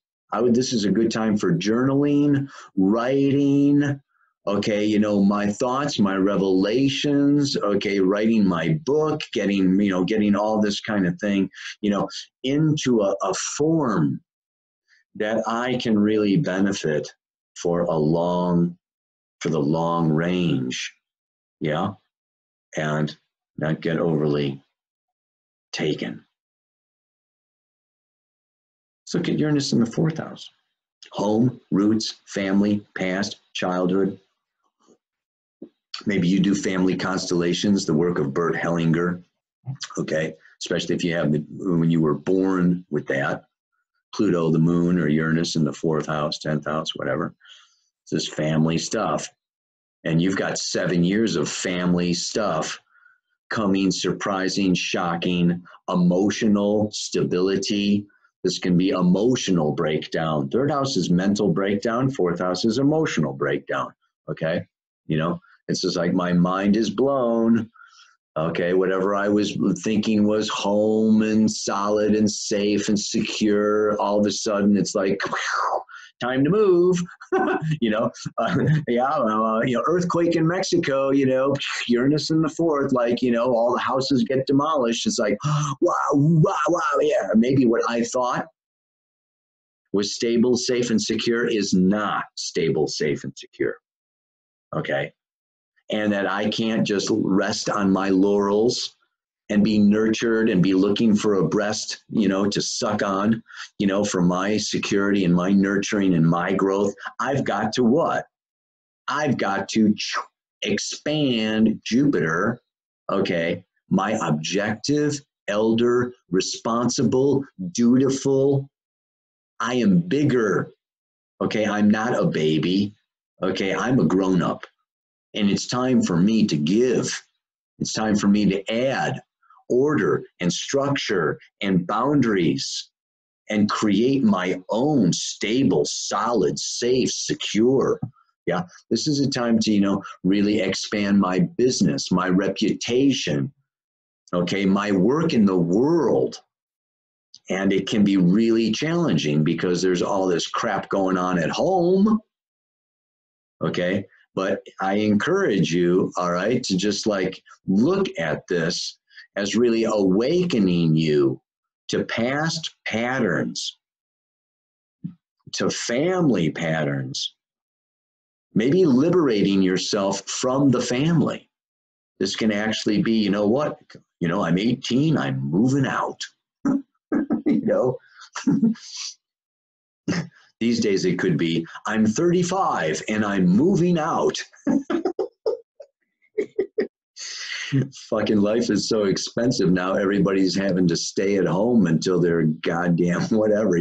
This is a good time for journaling, writing, okay, you know, my thoughts, my revelations, okay, writing my book, getting all this kind of thing, you know, into a form that I can really benefit for the long range, yeah, and not get overly taken. Let's look at Uranus in the fourth house. Home, roots, family, past, childhood. Maybe you do family constellations, the work of Bert Hellinger, okay, especially if you have when you were born with that. Pluto, the moon, or Uranus in the fourth house, 10th house, whatever. It's this family stuff. And you've got 7 years of family stuff coming, surprising, shocking, emotional stability. This can be emotional breakdown. Third house is mental breakdown. Fourth house is emotional breakdown. Okay. You know, it's just like my mind is blown. Okay. Whatever I was thinking was home and solid and safe and secure, all of a sudden it's like, time to move. You know, earthquake in Mexico, you know, Uranus in the fourth, like, you know, all the houses get demolished. It's like, wow, wow, wow, yeah. Maybe what I thought was stable, safe, and secure is not stable, safe, and secure. Okay. And that I can't just rest on my laurels and be nurtured and be looking for a breast, to suck on, for my security and my nurturing and my growth. I've got to what? I've got to expand Jupiter, okay, my objective, elder, responsible, dutiful. I am bigger, okay? I'm not a baby, okay? I'm a grown-up, and it's time for me to give. It's time for me to add order and structure and boundaries and create my own stable, solid, safe, secure. Yeah, this is a time to, really expand my business, my reputation, okay, my work in the world. And it can be really challenging because there's all this crap going on at home, okay? But I encourage you, all right, to just like look at this as really awakening you to past patterns, to family patterns, maybe liberating yourself from the family. This can actually be, I'm 18, I'm moving out. These days it could be, I'm 35 and I'm moving out. Fucking life is so expensive now. Everybody's having to stay at home until they're goddamn whatever,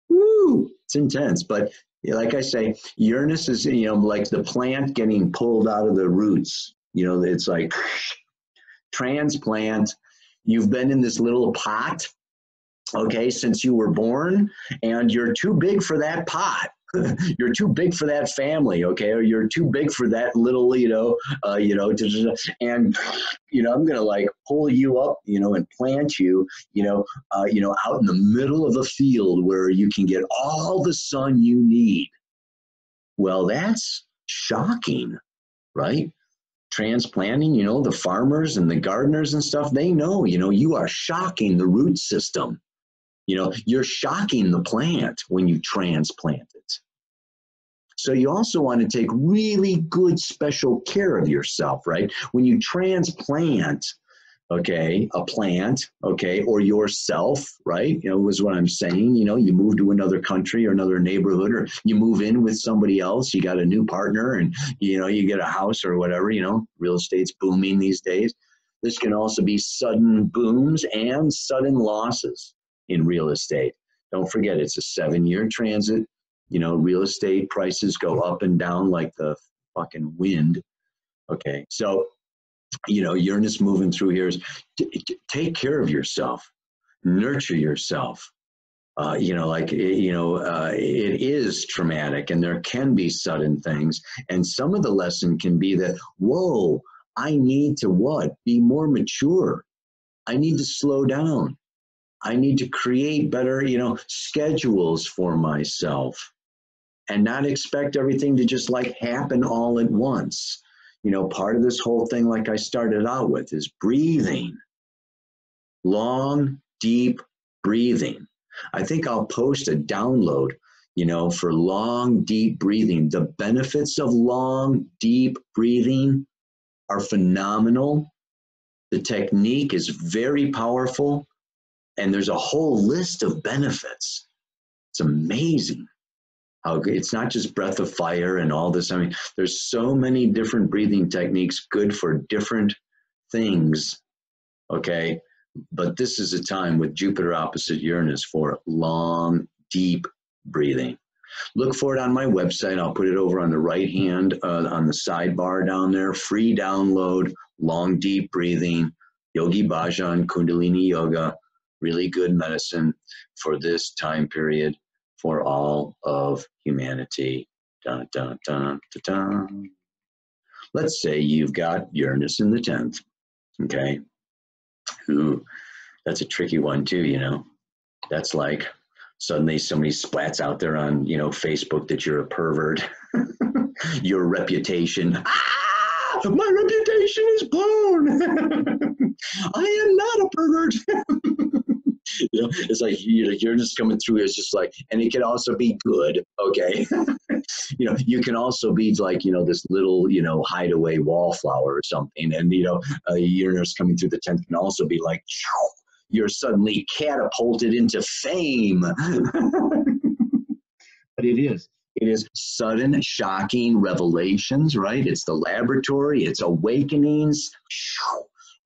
Woo, it's intense. But like I say, Uranus is, like the plant getting pulled out of the roots. It's like transplant. You've been in this little pot, okay, since you were born, and you're too big for that pot. You're too big for that family, okay, or you're too big for that little, and I'm gonna like pull you up, and plant you, out in the middle of a field where you can get all the sun you need. Well, that's shocking, right? Transplanting, the farmers and the gardeners and stuff, they know, you are shocking the root system. You're shocking the plant when you transplant it. So you also want to take really good special care of yourself, right? When you transplant, okay, a plant, okay, or yourself, right? Was what I'm saying. You move to another country or another neighborhood, or you move in with somebody else, you got a new partner, and, you get a house or whatever, real estate's booming these days. This can also be sudden booms and sudden losses in real estate. Don't forget, it's a 7-year transit. Real estate prices go up and down like the fucking wind. Okay, so, Uranus moving through here is take care of yourself, nurture yourself. It is traumatic, and there can be sudden things. And some of the lesson can be that, whoa, I need to what? Be more mature. I need to slow down. I need to create better, schedules for myself and not expect everything to just like happen all at once. Part of this whole thing, like I started out with, is breathing. Long, deep breathing. I think I'll post a download, for long, deep breathing. The benefits of long, deep breathing are phenomenal. The technique is very powerful, and there's a whole list of benefits. It's amazing. It's not just breath of fire and all this. I mean, there's so many different breathing techniques good for different things, okay? But this is a time with Jupiter opposite Uranus for long, deep breathing. Look for it on my website. I'll put it over on the right hand, on the sidebar down there. Free download, long, deep breathing, Yogi Bhajan, Kundalini Yoga. Really good medicine for this time period for all of humanity. Dun, dun, dun, dun, dun. Let's say you've got Uranus in the 10th, okay? Ooh, that's a tricky one too, That's like suddenly somebody splats out there on, Facebook that you're a pervert. Your reputation. My reputation is blown. I am not a pervert. It's like you're just coming through. It's just like, and it can also be good. Okay. You can also be like, this little, hideaway wallflower or something. And, Uranus coming through the 10th can also be like, you're suddenly catapulted into fame. But it is sudden, shocking revelations, right? It's the laboratory, it's awakenings,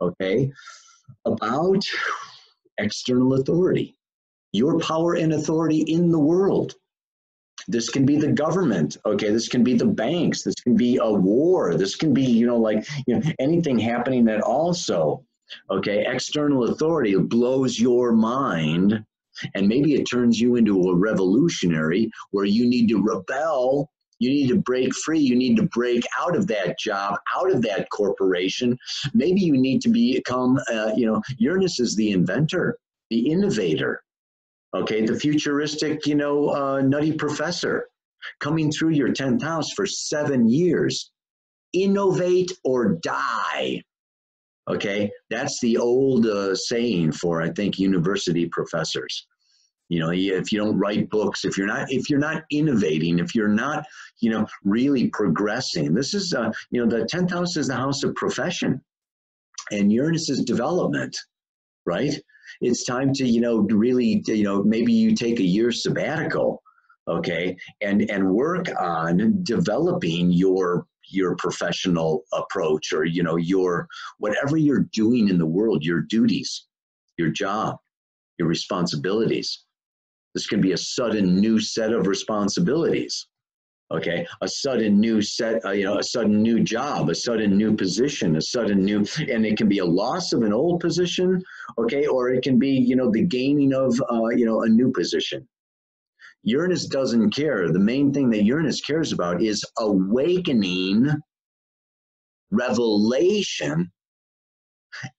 okay, about external authority, your power and authority in the world. This can be the government, okay? This can be the banks. This can be a war. This can be, anything happening that also, okay, external authority blows your mind, and maybe it turns you into a revolutionary where you need to rebel. You need to break free. You need to break out of that job, out of that corporation. Maybe you need to become, Uranus is the inventor, the innovator. Okay, the futuristic, nutty professor coming through your 10th house for 7 years. Innovate or die. Okay, that's the old saying for, I think, university professors. If you don't write books, if you're not innovating, if you're not, really progressing. This is, the 10th house is the house of profession, and Uranus is development, right? It's time to, really, maybe you take a year sabbatical, okay, and work on developing your professional approach, or, your, whatever you're doing in the world, your duties, your job, your responsibilities. This can be a sudden new set of responsibilities. Okay, a sudden new set, a sudden new job, a sudden new position, a sudden new, and it can be a loss of an old position, okay, or it can be, the gaining of, a new position. Uranus doesn't care. The main thing that Uranus cares about is awakening, revelation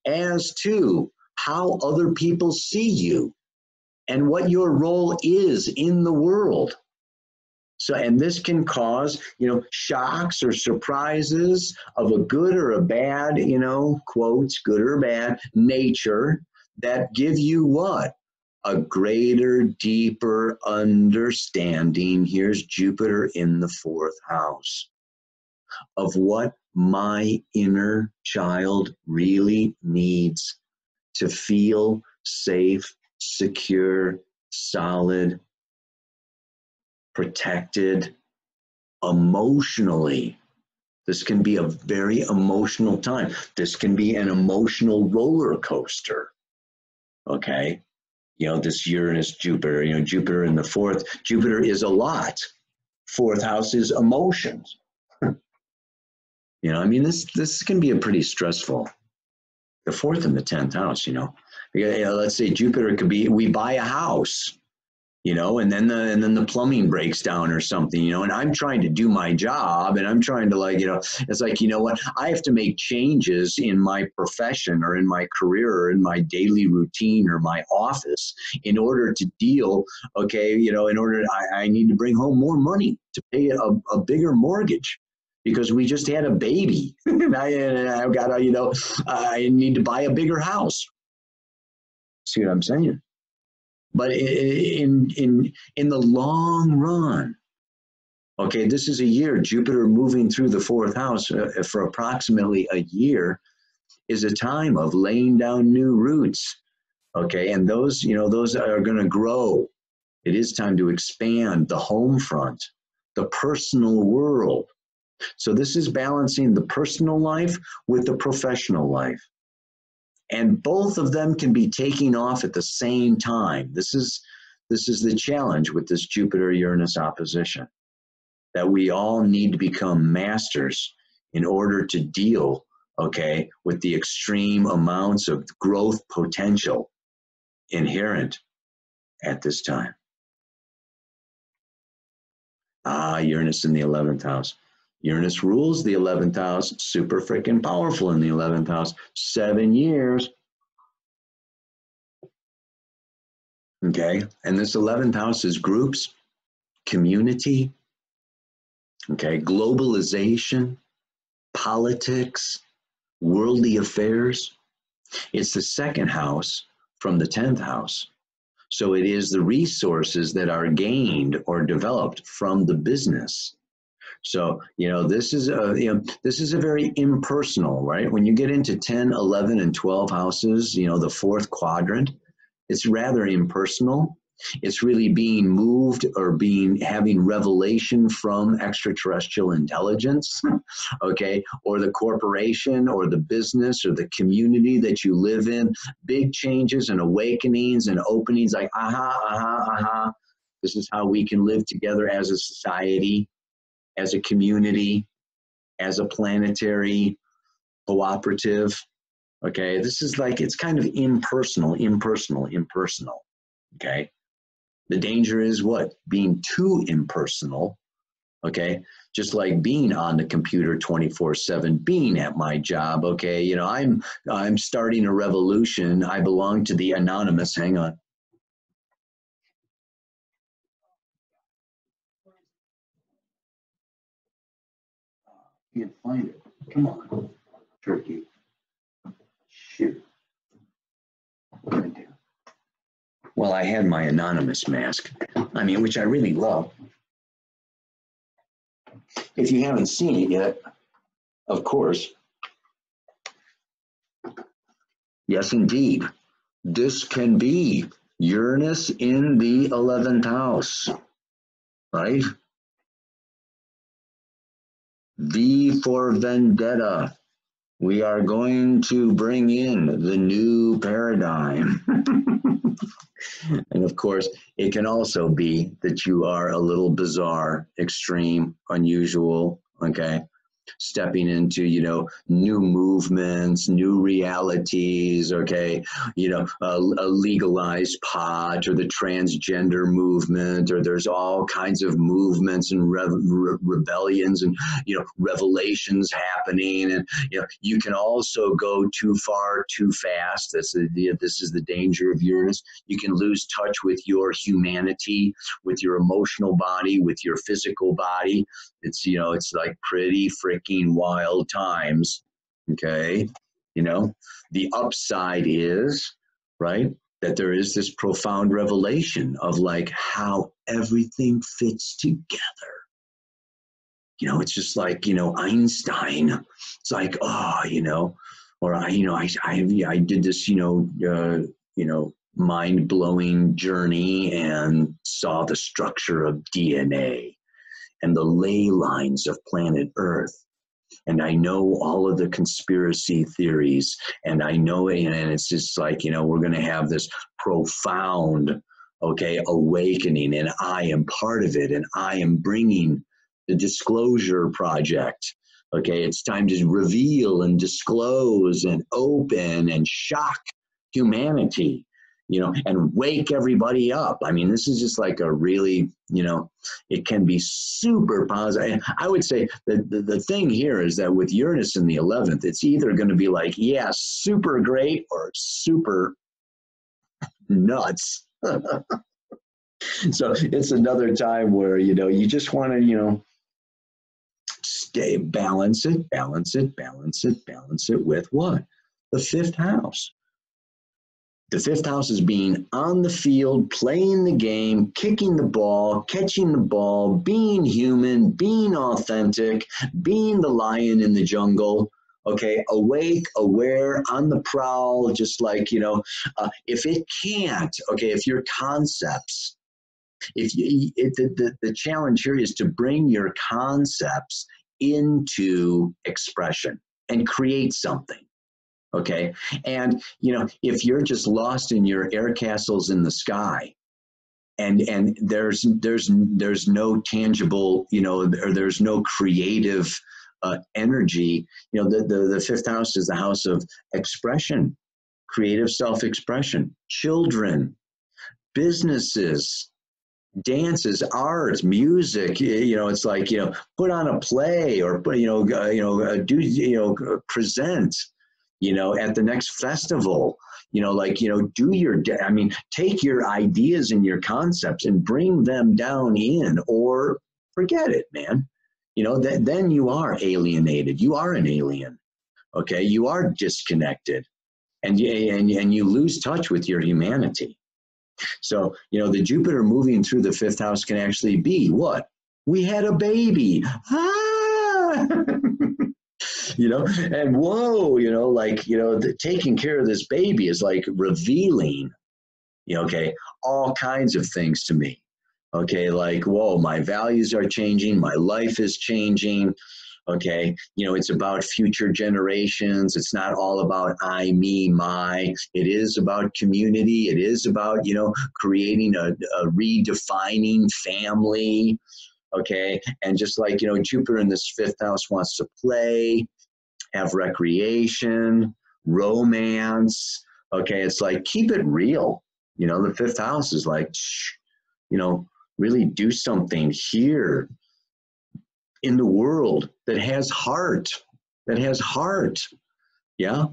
as to how other people see you and what your role is in the world. So, and this can cause, shocks or surprises of a good or a bad, quotes, good or bad nature that give you what? A greater, deeper understanding. Here's Jupiter in the 4th house of what my inner child really needs to feel safe, secure, solid, protected emotionally. This can be a very emotional time. This can be an emotional roller coaster. Okay. This Uranus, Jupiter, Jupiter in the 4th. Jupiter is a lot. 4th house is emotions. This can be a pretty stressful. The 4th and the 10th house, because, let's say Jupiter could be, we buy a house, and then the plumbing breaks down or something, and I'm trying to do my job, and I'm trying to it's like, what, I have to make changes in my profession or in my career or in my daily routine or my office in order to deal, okay, I need to bring home more money to pay a bigger mortgage because we just had a baby and I've got to, I need to buy a bigger house. See what I'm saying? But in the long run, okay, this is a year, Jupiter moving through the 4th house for approximately a year is a time of laying down new roots, okay, and those are going to grow. It is time to expand the home front, the personal world. So this is balancing the personal life with the professional life. And both of them can be taking off at the same time. This is the challenge with this Jupiter-Uranus opposition, that we all need to become masters in order to deal, okay, with the extreme amounts of growth potential inherent at this time. Uranus in the 11th house. Uranus rules the 11th house, super freaking powerful in the 11th house, 7 years. Okay, and this 11th house is groups, community, okay, globalization, politics, worldly affairs. It's the 2nd house from the 10th house. So it is the resources that are gained or developed from the business. So, this is a very impersonal, right? When you get into 10, 11, and 12 houses, the fourth quadrant, it's rather impersonal. It's really being moved or having revelation from extraterrestrial intelligence, okay, or the corporation or the business or the community that you live in. Big changes and awakenings and openings like, this is how we can live together as a society, as a community, as a planetary cooperative. Okay, this is like, it's kind of impersonal. Okay. The danger is what? Being too impersonal, okay? Just like being on the computer 24/7, being at my job, okay? I'm starting a revolution. I belong to the anonymous. Hang on. Can't find it. Come on, turkey. Shoot. What can I do? Well, I had my anonymous mask, which I really love. If you haven't seen it yet, of course, yes, indeed, this can be Uranus in the 11th house, right? V for Vendetta. We are going to bring in the new paradigm. And of course, it can also be that you are a little bizarre, extreme, unusual, okay? Stepping into, new movements, new realities, okay? A legalized pot or the transgender movement, or there's all kinds of movements and rebellions and, revelations happening. And, you can also go too far, too fast. This is the danger of Uranus. You can lose touch with your humanity, with your emotional body, with your physical body. It's, it's like pretty freaking wild times, okay? The upside is, right, that there is this profound revelation of like how everything fits together. It's just like, Einstein. It's like, or I did this, mind-blowing journey and saw the structure of DNA and the ley lines of planet Earth. And I know all of the conspiracy theories, and I know, and it's just like, we're going to have this profound, okay, awakening, and I am part of it, and I am bringing the Disclosure Project. Okay, it's time to reveal and disclose and open and shock humanity, and wake everybody up. This is just like a really, it can be super positive. And I would say that the thing here is that with Uranus in the 11th, it's either going to be like, yeah, super great or super nuts. So it's another time where, you just want to, balance it with what? The fifth house. The fifth house is being on the field, playing the game, kicking the ball, catching the ball, being human, being authentic, being the lion in the jungle, okay, awake, aware, on the prowl, just like, if it can't, okay, if your concepts, the challenge here is to bring your concepts into expression and create something. Okay. And, if you're just lost in your air castles in the sky and there's no tangible, or there's no creative energy, the fifth house is the house of expression, creative self-expression, children, businesses, dances, arts, music, it's like, put on a play or, present, at the next festival, take your ideas and your concepts and bring them down in, or forget it, man. Then you are alienated. You are an alien. Okay. You are disconnected and you lose touch with your humanity. So, you know, the Jupiter moving through the fifth house can actually be what? We had a baby. Ah! You know, and whoa, you know, like, you know, taking care of this baby is like revealing, you know, okay, all kinds of things to me. Okay, like, whoa, my values are changing, my life is changing. Okay, you know, it's about future generations. It's not all about I, me, my. It is about community. It is about, you know, creating a redefining family. Okay, and just like, you know, Jupiter in this fifth house wants to play, have recreation, romance. Okay, it's like, keep it real. You know, the fifth house is like, you know, really do something here in the world that has heart, that has heart. Yeah.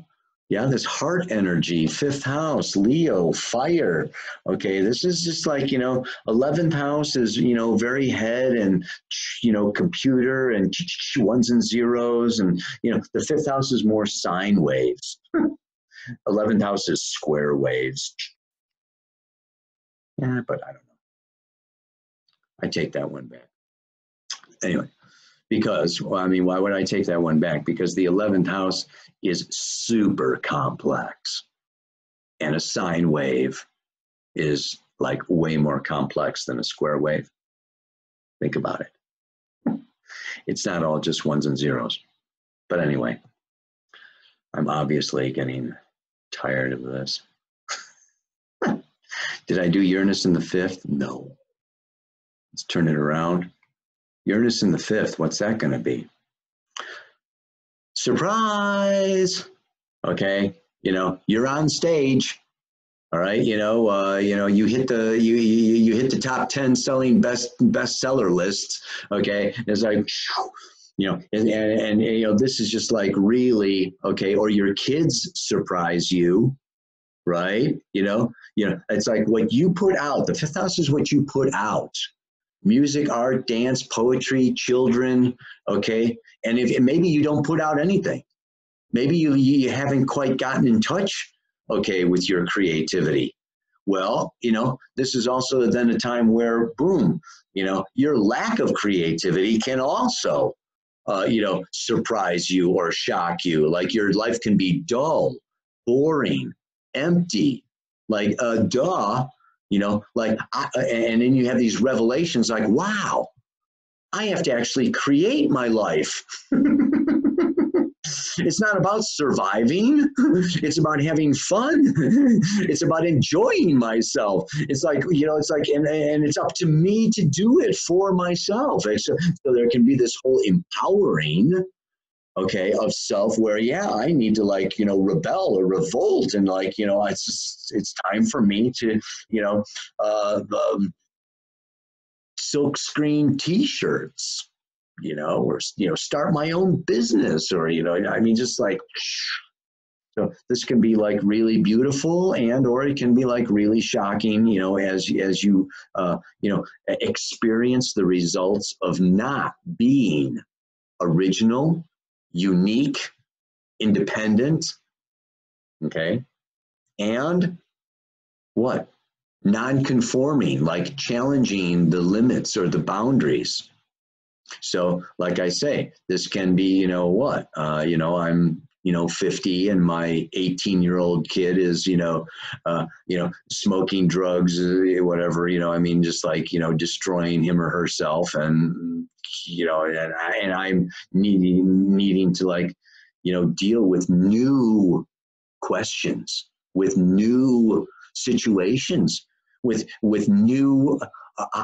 Yeah, this heart energy, fifth house, Leo, fire. Okay, this is just like, you know, 11th house is, you know, very head and, you know, computer and ones and zeros. And, you know, the fifth house is more sine waves. 11th house is square waves. Yeah, but I don't know. I take that one back. Anyway, because, well, I mean, why would I take that one back? Because the 11th house is super complex. And a sine wave is like way more complex than a square wave. Think about it. It's not all just ones and zeros. But anyway, I'm obviously getting tired of this. Did I do Uranus in the fifth? No. Let's turn it around. Uranus in the fifth, what's that going to be? Surprise! Okay, you know, you're on stage. All right, you know, you hit the you hit the top 10 selling bestseller lists. Okay, it's like, you know, and you know, this is just like really okay. Or your kids surprise you, right? You know, it's like what you put out. The fifth house is what you put out: music, art, dance, poetry, children. Okay, and if maybe you don't put out anything, maybe you haven't quite gotten in touch, okay, with your creativity. Well, you know, this is also then a time where, boom, you know, your lack of creativity can also, you know, surprise you or shock you. Like your life can be dull, boring, empty, like, duh, you know, like, and then you have these revelations like, wow, I have to actually create my life. It's not about surviving. It's about having fun. It's about enjoying myself. It's like, you know, it's like, and it's up to me to do it for myself. So there can be this whole empowering, okay, of self where, yeah, I need to, like, you know, rebel or revolt. And like, you know, it's time for me to, you know, silk screen t-shirts, you know, or, you know, start my own business, or, you know, I mean, just like, so this can be like really beautiful, and or it can be like really shocking, you know, as you you know, experience the results of not being original, unique, independent, okay, and what, non-conforming, like challenging the limits or the boundaries. So, like I say, this can be, you know, what, you know, I'm, you know, 50 and my 18-year-old kid is, you know, smoking drugs, whatever, you know, I mean, just like, you know, destroying him or herself. And, you know, and I'm needing to, like, you know, deal with new questions, with new situations, with new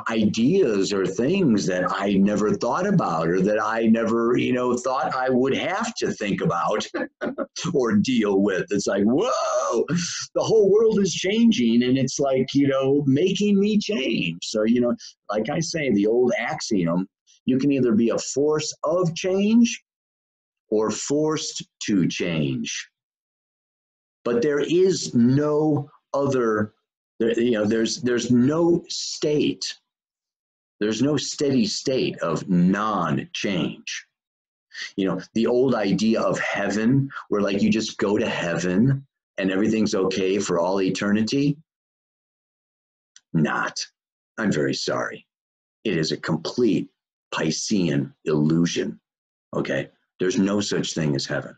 ideas or things that I never thought about, or that I never, you know, thought I would have to think about or deal with. It's like, whoa, the whole world is changing, and it's like, you know, making me change. So, you know, like I say, the old axiom, you can either be a force of change or forced to change. But there is no other, you know, there's no state, there's no steady state of non-change. You know, the old idea of heaven, where like you just go to heaven and everything's okay for all eternity. not. I'm very sorry. It is a complete Piscean illusion. Okay? There's no such thing as heaven.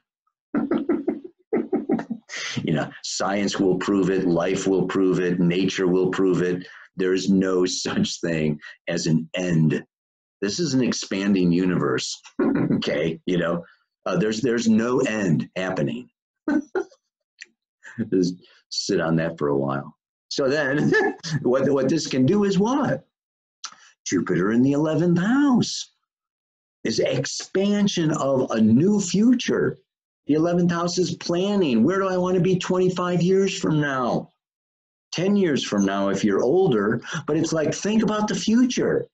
Science will prove it, life will prove it, nature will prove it. There is no such thing as an end. This is an expanding universe. Okay, there's no end happening. Just sit on that for a while. So then, what this can do is what? Jupiter in the 11th house is expansion of a new future. The 11th house is planning. Where do I want to be 25 years from now? 10 years from now if you're older. But it's like, think about the future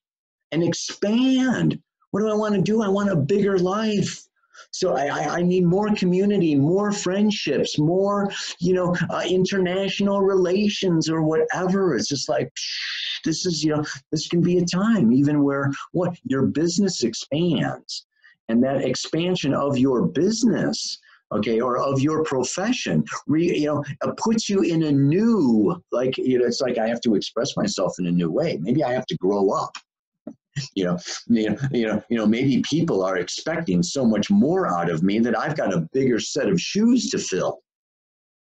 and expand. What do I want to do? I want a bigger life. So I need more community, more friendships, more, international relations or whatever. It's just like, this is, this can be a time even where your business expands. And that expansion of your business, okay, or of your profession, puts you in a new, it's like I have to express myself in a new way. Maybe I have to grow up. Maybe people are expecting so much more out of me that I've got a bigger set of shoes to fill,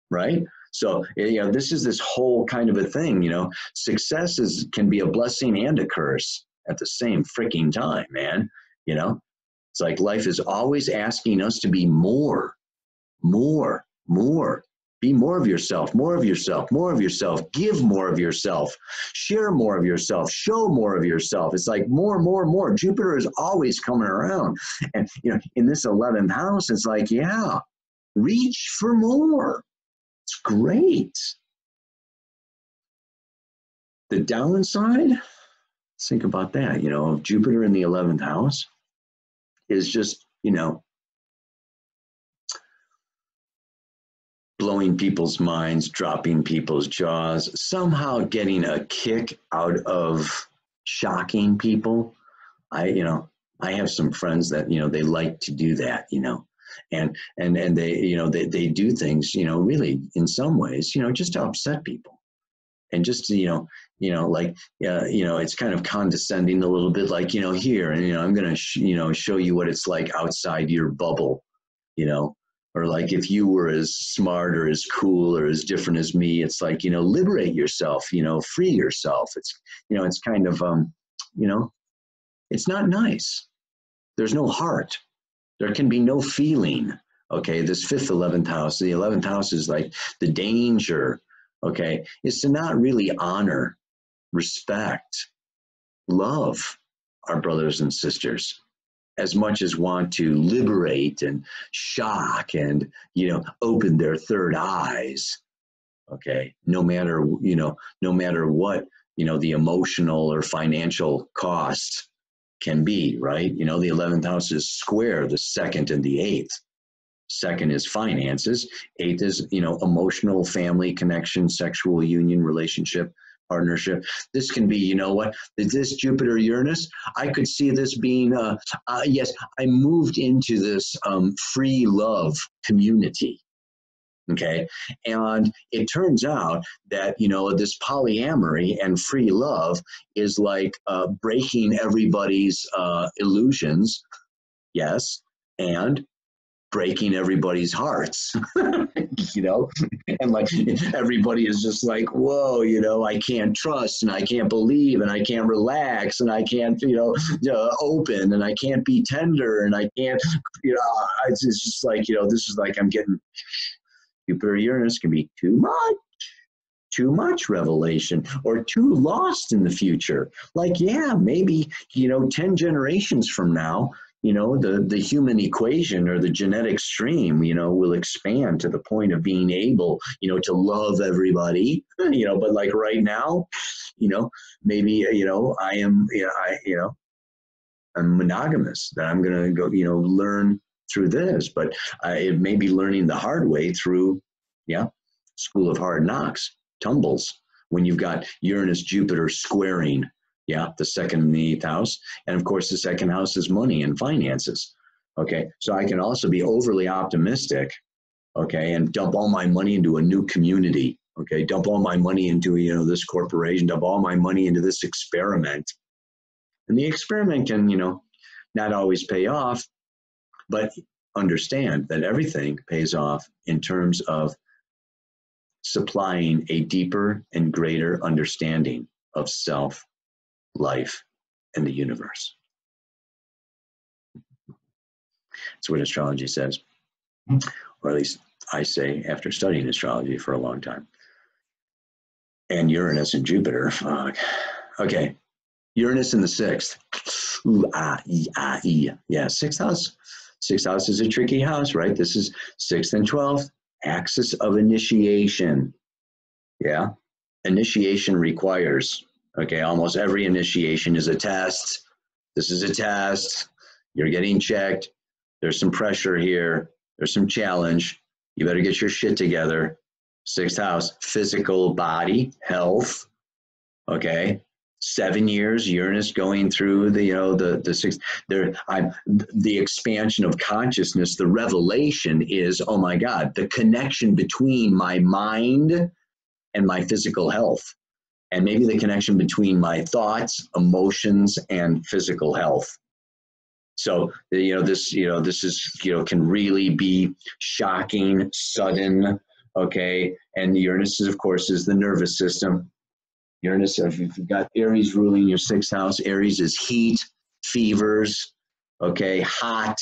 right? So, this is this whole kind of a thing, success can be a blessing and a curse at the same freaking time, man. It's like life is always asking us to be more. Be more of yourself, more of yourself, more of yourself, give more of yourself, share more of yourself, show more of yourself. It's like more. Jupiter is always coming around. And, in this 11th house, it's like, yeah, reach for more. It's great. The downside, think about that, Jupiter in the 11th house is just, blowing people's minds, dropping people's jaws, somehow getting a kick out of shocking people. I have some friends that, they like to do that, and they do things, really in some ways, just to upset people. And just, it's kind of condescending a little bit, like, here, and, I'm going to, show you what it's like outside your bubble, or like if you were as smart or as cool or as different as me, it's like, liberate yourself, free yourself. It's, it's kind of, it's not nice. There's no heart. There can be no feeling. Okay. This 5th, 11th house, the 11th house is like the danger. Okay. Is to not really honor, respect, love our brothers and sisters, as much as want to liberate and shock and, open their third eyes. Okay. No matter what, the emotional or financial cost can be, right? The 11th house is square, the 2nd and the 8th. 2nd is finances. 8th is, emotional, family connection, sexual union, relationship, partnership. This can be, this Jupiter Uranus, I could see this being, yes, I moved into this free love community. Okay. And it turns out that, this polyamory and free love is like breaking everybody's illusions. Yes. And breaking everybody's hearts, and like everybody is just like, whoa, I can't trust and I can't believe and I can't relax and I can't, open and I can't be tender and I can't, it's just like, this is like I'm getting Jupiter Uranus can be too much revelation or too lost in the future. Like, yeah, maybe, 10 generations from now, the human equation or the genetic stream, will expand to the point of being able, to love everybody, but like right now, maybe, I'm monogamous, that I'm going to go, learn through this, but it may be learning the hard way through, school of hard knocks, tumbles, when you've got Uranus, Jupiter squaring, the 2nd and the 8th house. And of course, the 2nd house is money and finances. Okay. So I can also be overly optimistic, okay, and dump all my money into a new community. Okay, dump all my money into, you know, this corporation, dump all my money into this experiment. And the experiment can, you know, not always pay off, but understand that everything pays off in terms of supplying a deeper and greater understanding of self, life, and the universe. That's what astrology says, or at least I say after studying astrology for a long time. And Uranus and Jupiter, fuck. Okay, Uranus in the sixth. Ooh, yeah, sixth house. Sixth house is a tricky house, right? This is sixth and 12th, axis of initiation. Yeah, initiation requires, okay, almost every initiation is a test. This is a test. You're getting checked. There's some pressure here. There's some challenge. You better get your shit together. Sixth house, physical body, health. Okay. 7 years, Uranus going through the, you know, the sixth, the expansion of consciousness, the revelation is, oh my God, the connection between my mind and my physical health, and maybe the connection between my thoughts, emotions, and physical health. So, you know, this is, you know, can really be shocking, sudden, okay? And Uranus, is, of course, is the nervous system. Uranus, if you've got Aries ruling your sixth house, Aries is heat, fevers, okay, hot,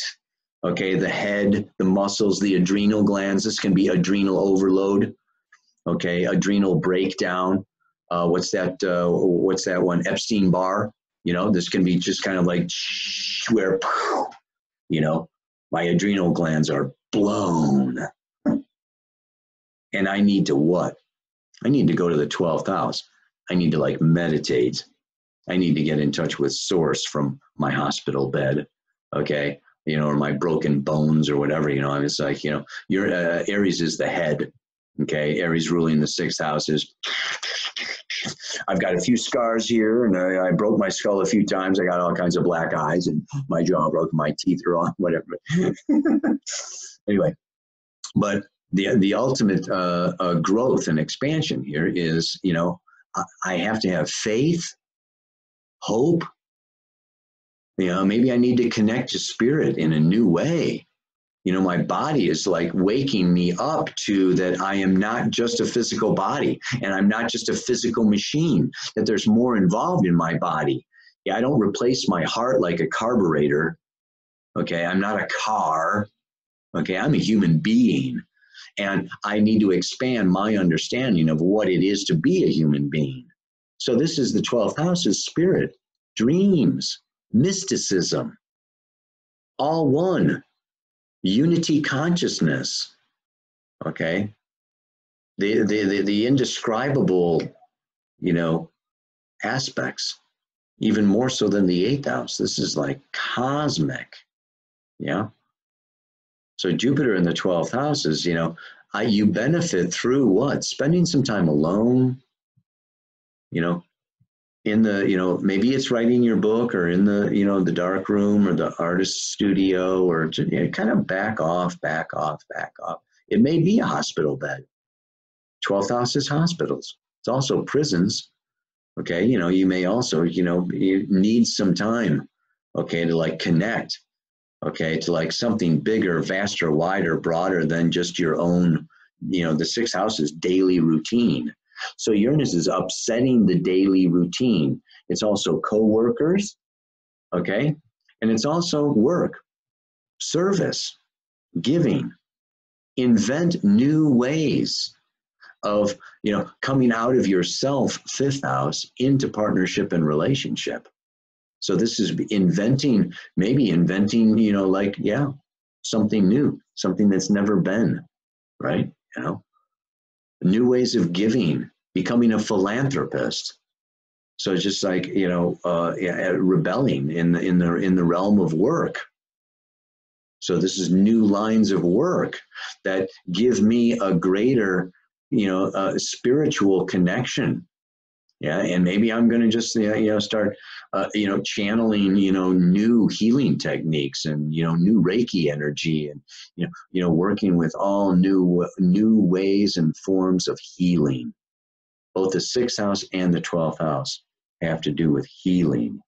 okay, the head, the muscles, the adrenal glands. This can be adrenal overload, okay, adrenal breakdown. What's that one? Epstein-Barr. You know, this can be just kind of like where, you know, my adrenal glands are blown. And I need to what? I need to go to the 12th house. I need to like meditate. I need to get in touch with source from my hospital bed, okay? You know, or my broken bones or whatever, you know, I'm just like, you know, your Aries is the head, okay? Aries ruling the sixth house is, I've got a few scars here and I broke my skull a few times. I got all kinds of black eyes and my jaw broke, my teeth are on, whatever. Anyway, but the ultimate growth and expansion here is, you know, I have to have faith, hope. You know, maybe I need to connect to spirit in a new way. You know, my body is like waking me up to that I am not just a physical body and I'm not just a physical machine, that there's more involved in my body. Yeah, I don't replace my heart like a carburetor. Okay, I'm not a car. Okay, I'm a human being. And I need to expand my understanding of what it is to be a human being. So this is the 12th house is spirit, dreams, mysticism, all one, unity consciousness, okay? The indescribable, you know, aspects, even more so than the 8th house. This is like cosmic, yeah? So Jupiter in the 12th house is, you know, you benefit through what? Spending some time alone, you know, in the, you know, maybe it's writing your book or in the, you know, the dark room or the artist studio or just, you know, kind of back off. It may be a hospital bed. 12th house is hospitals. It's also prisons. Okay. You know, you may also, you know, you need some time, okay, to like connect. Okay, to like something bigger, vaster, wider, broader than just your own, you know, the 6th house is daily routine. So Uranus is upsetting the daily routine. It's also co-workers, okay? And it's also work, service, giving, invent new ways of, you know, coming out of yourself, 5th house, into partnership and relationship. So this is inventing, maybe inventing, you know, like, yeah, something new, something that's never been, right? You know, new ways of giving, becoming a philanthropist. So it's just like, you know, rebelling in the realm of work. So this is new lines of work that give me a greater, you know, spiritual connection. Yeah, and maybe I'm going to just start channeling new healing techniques and new Reiki energy, and working with all new ways and forms of healing. Both the 6th house and the 12th house have to do with healing.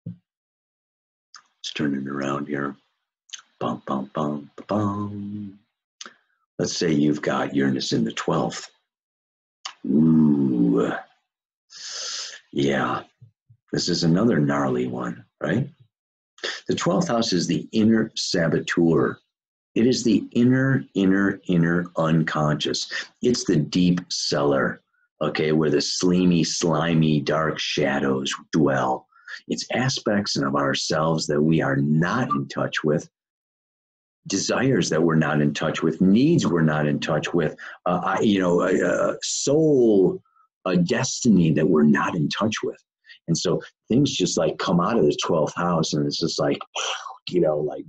Let's turn it around here. Bum, bum, bum, bum. Let's say you've got Uranus in the 12th. Ooh. Yeah. This is another gnarly one, right? The 12th house is the inner saboteur. It is the inner unconscious. It's the deep cellar, okay, where the slimy, dark shadows dwell. It's aspects of ourselves that we are not in touch with, desires that we're not in touch with, needs we're not in touch with, soul, a destiny that we're not in touch with. And so things just like come out of the 12th house, and it's just like, like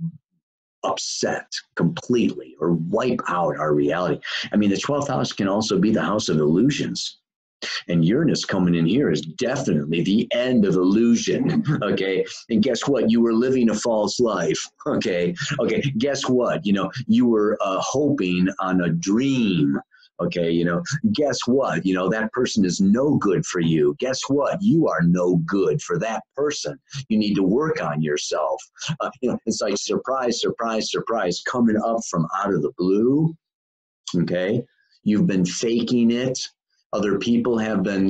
upset completely or wipe out our reality. I mean, the 12th house can also be the house of illusions. And Uranus coming in here is definitely the end of illusion, okay? And guess what? You were living a false life, okay? Okay, guess what? You were hoping on a dream, okay? Guess what? That person is no good for you. Guess what? You are no good for that person. You need to work on yourself. It's like surprise, surprise, surprise coming up from out of the blue, okay? You've been faking it. Other people have been,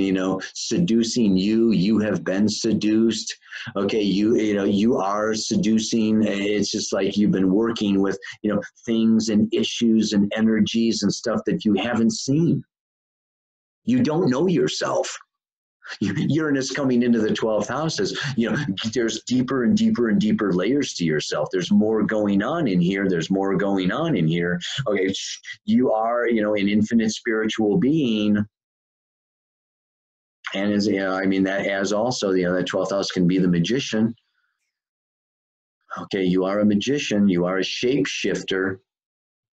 seducing you. You have been seduced. Okay, you are seducing. It's just like you've been working with, things and issues and energies and stuff that you haven't seen. You don't know yourself. Uranus coming into the 12th house is, there's deeper and deeper and deeper layers to yourself. There's more going on in here. There's more going on in here. Okay, you are, an infinite spiritual being. And as that as also, that 12th house can be the magician. Okay, you are a magician. You are a shapeshifter.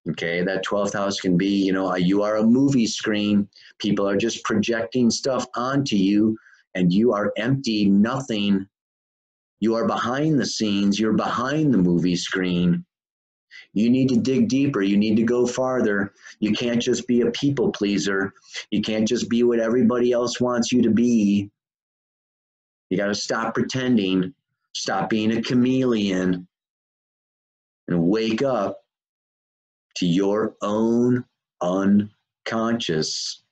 Okay, that 12th house can be, you are a movie screen. People are just projecting stuff onto you, and you are empty, nothing. You are behind the scenes. You're behind the movie screen. You need to dig deeper. You need to go farther. You can't just be a people pleaser. You can't just be what everybody else wants you to be. You got to stop pretending, stop being a chameleon, and wake up to your own unconscious.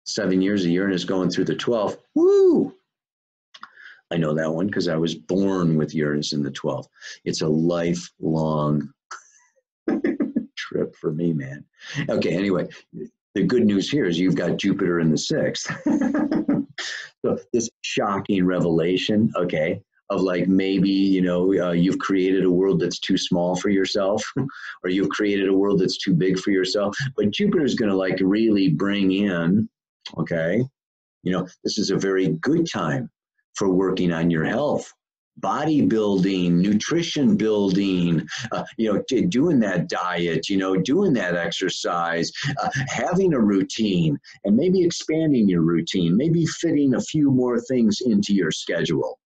7 years of Uranus going through the 12th. Woo! I know that one because I was born with Uranus in the 12th. It's a lifelong trip for me, man. Okay, anyway, the good news here is you've got Jupiter in the 6th. So this shocking revelation, okay, of like maybe, you've created a world that's too small for yourself, or you've created a world that's too big for yourself. But Jupiter's going to like really bring in, okay, this is a very good time for working on your health, bodybuilding, nutrition building, doing that diet, doing that exercise, having a routine, and maybe expanding your routine, maybe fitting a few more things into your schedule.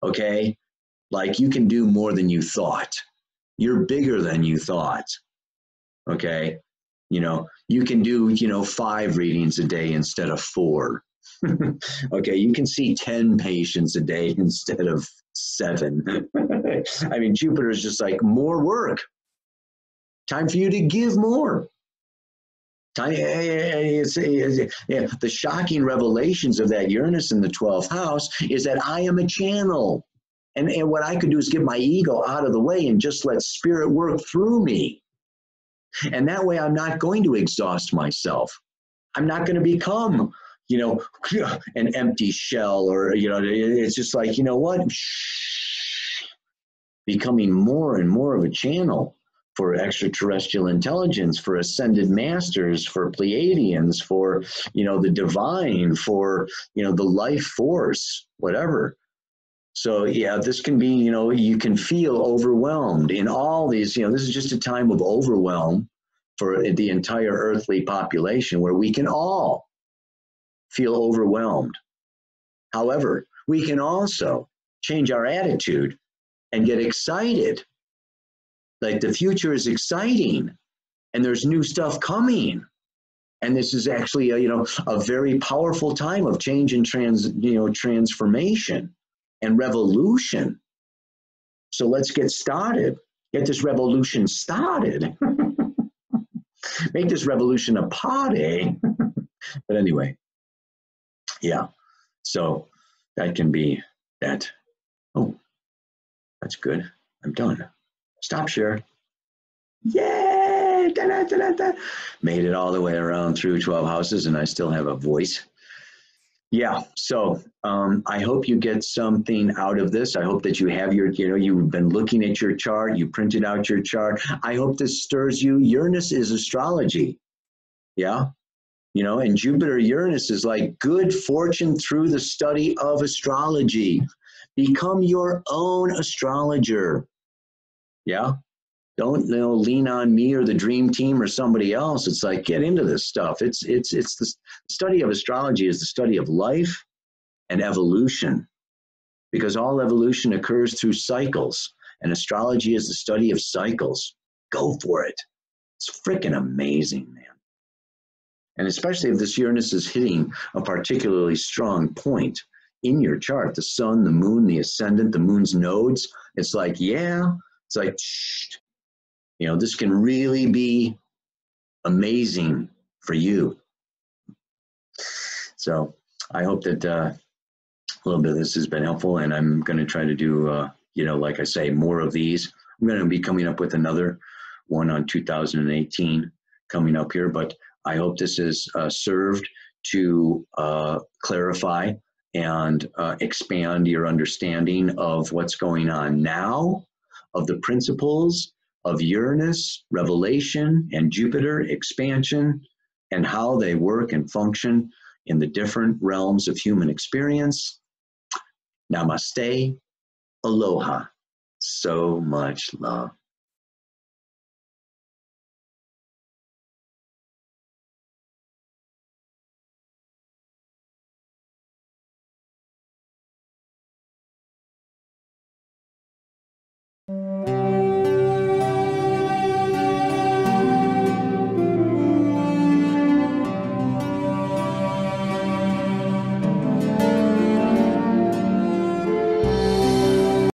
Okay? Like you can do more than you thought. You're bigger than you thought. Okay? You can do, 5 readings a day instead of 4. Okay, you can see 10 patients a day instead of 7. I mean, Jupiter is just like more work. Time for you to give more. The shocking revelations of that Uranus in the 12th house is that I am a channel. And what I could do is get my ego out of the way and just let spirit work through me. And that way I'm not going to exhaust myself. I'm not going to become, an empty shell, or, it's just like, what? Becoming more and more of a channel for extraterrestrial intelligence, for ascended masters, for Pleiadians, for, the divine, for, the life force, whatever. So, yeah, this can be, you can feel overwhelmed in all these, this is just a time of overwhelm for the entire earthly population where we can all feel overwhelmed. However, we can also change our attitude and get excited. Like the future is exciting and there's new stuff coming. And this is actually a very powerful time of change and transformation and revolution. So let's get started. Get this revolution started. Make this revolution a party. But anyway, yeah. So that can be that. Oh, that's good. I'm done. Stop share. Yay! Da, da, da, da, da. Made it all the way around through 12 houses and I still have a voice. Yeah, so I hope you get something out of this. I hope that you have your, you've been looking at your chart, you printed out your chart. I hope this stirs you. Uranus is astrology. Yeah, and Jupiter Uranus is like good fortune through the study of astrology. Become your own astrologer. Yeah. Don't lean on me or the dream team or somebody else. It's like, get into this stuff. It's the study of astrology is the study of life and evolution, because all evolution occurs through cycles, and astrology is the study of cycles. Go for it. It's freaking amazing, man. And especially if this Uranus is hitting a particularly strong point in your chart, the sun, the moon, the ascendant, the moon's nodes. It's like, yeah, it's like, shh. This can really be amazing for you. So I hope that a little bit of this has been helpful, and I'm going to try to do, like I say, more of these. I'm going to be coming up with another one on 2018 coming up here, but I hope this has served to clarify and expand your understanding of what's going on now, of the principles of Uranus, revelation, and Jupiter, expansion, and how they work and function in the different realms of human experience. Namaste, aloha, so much love.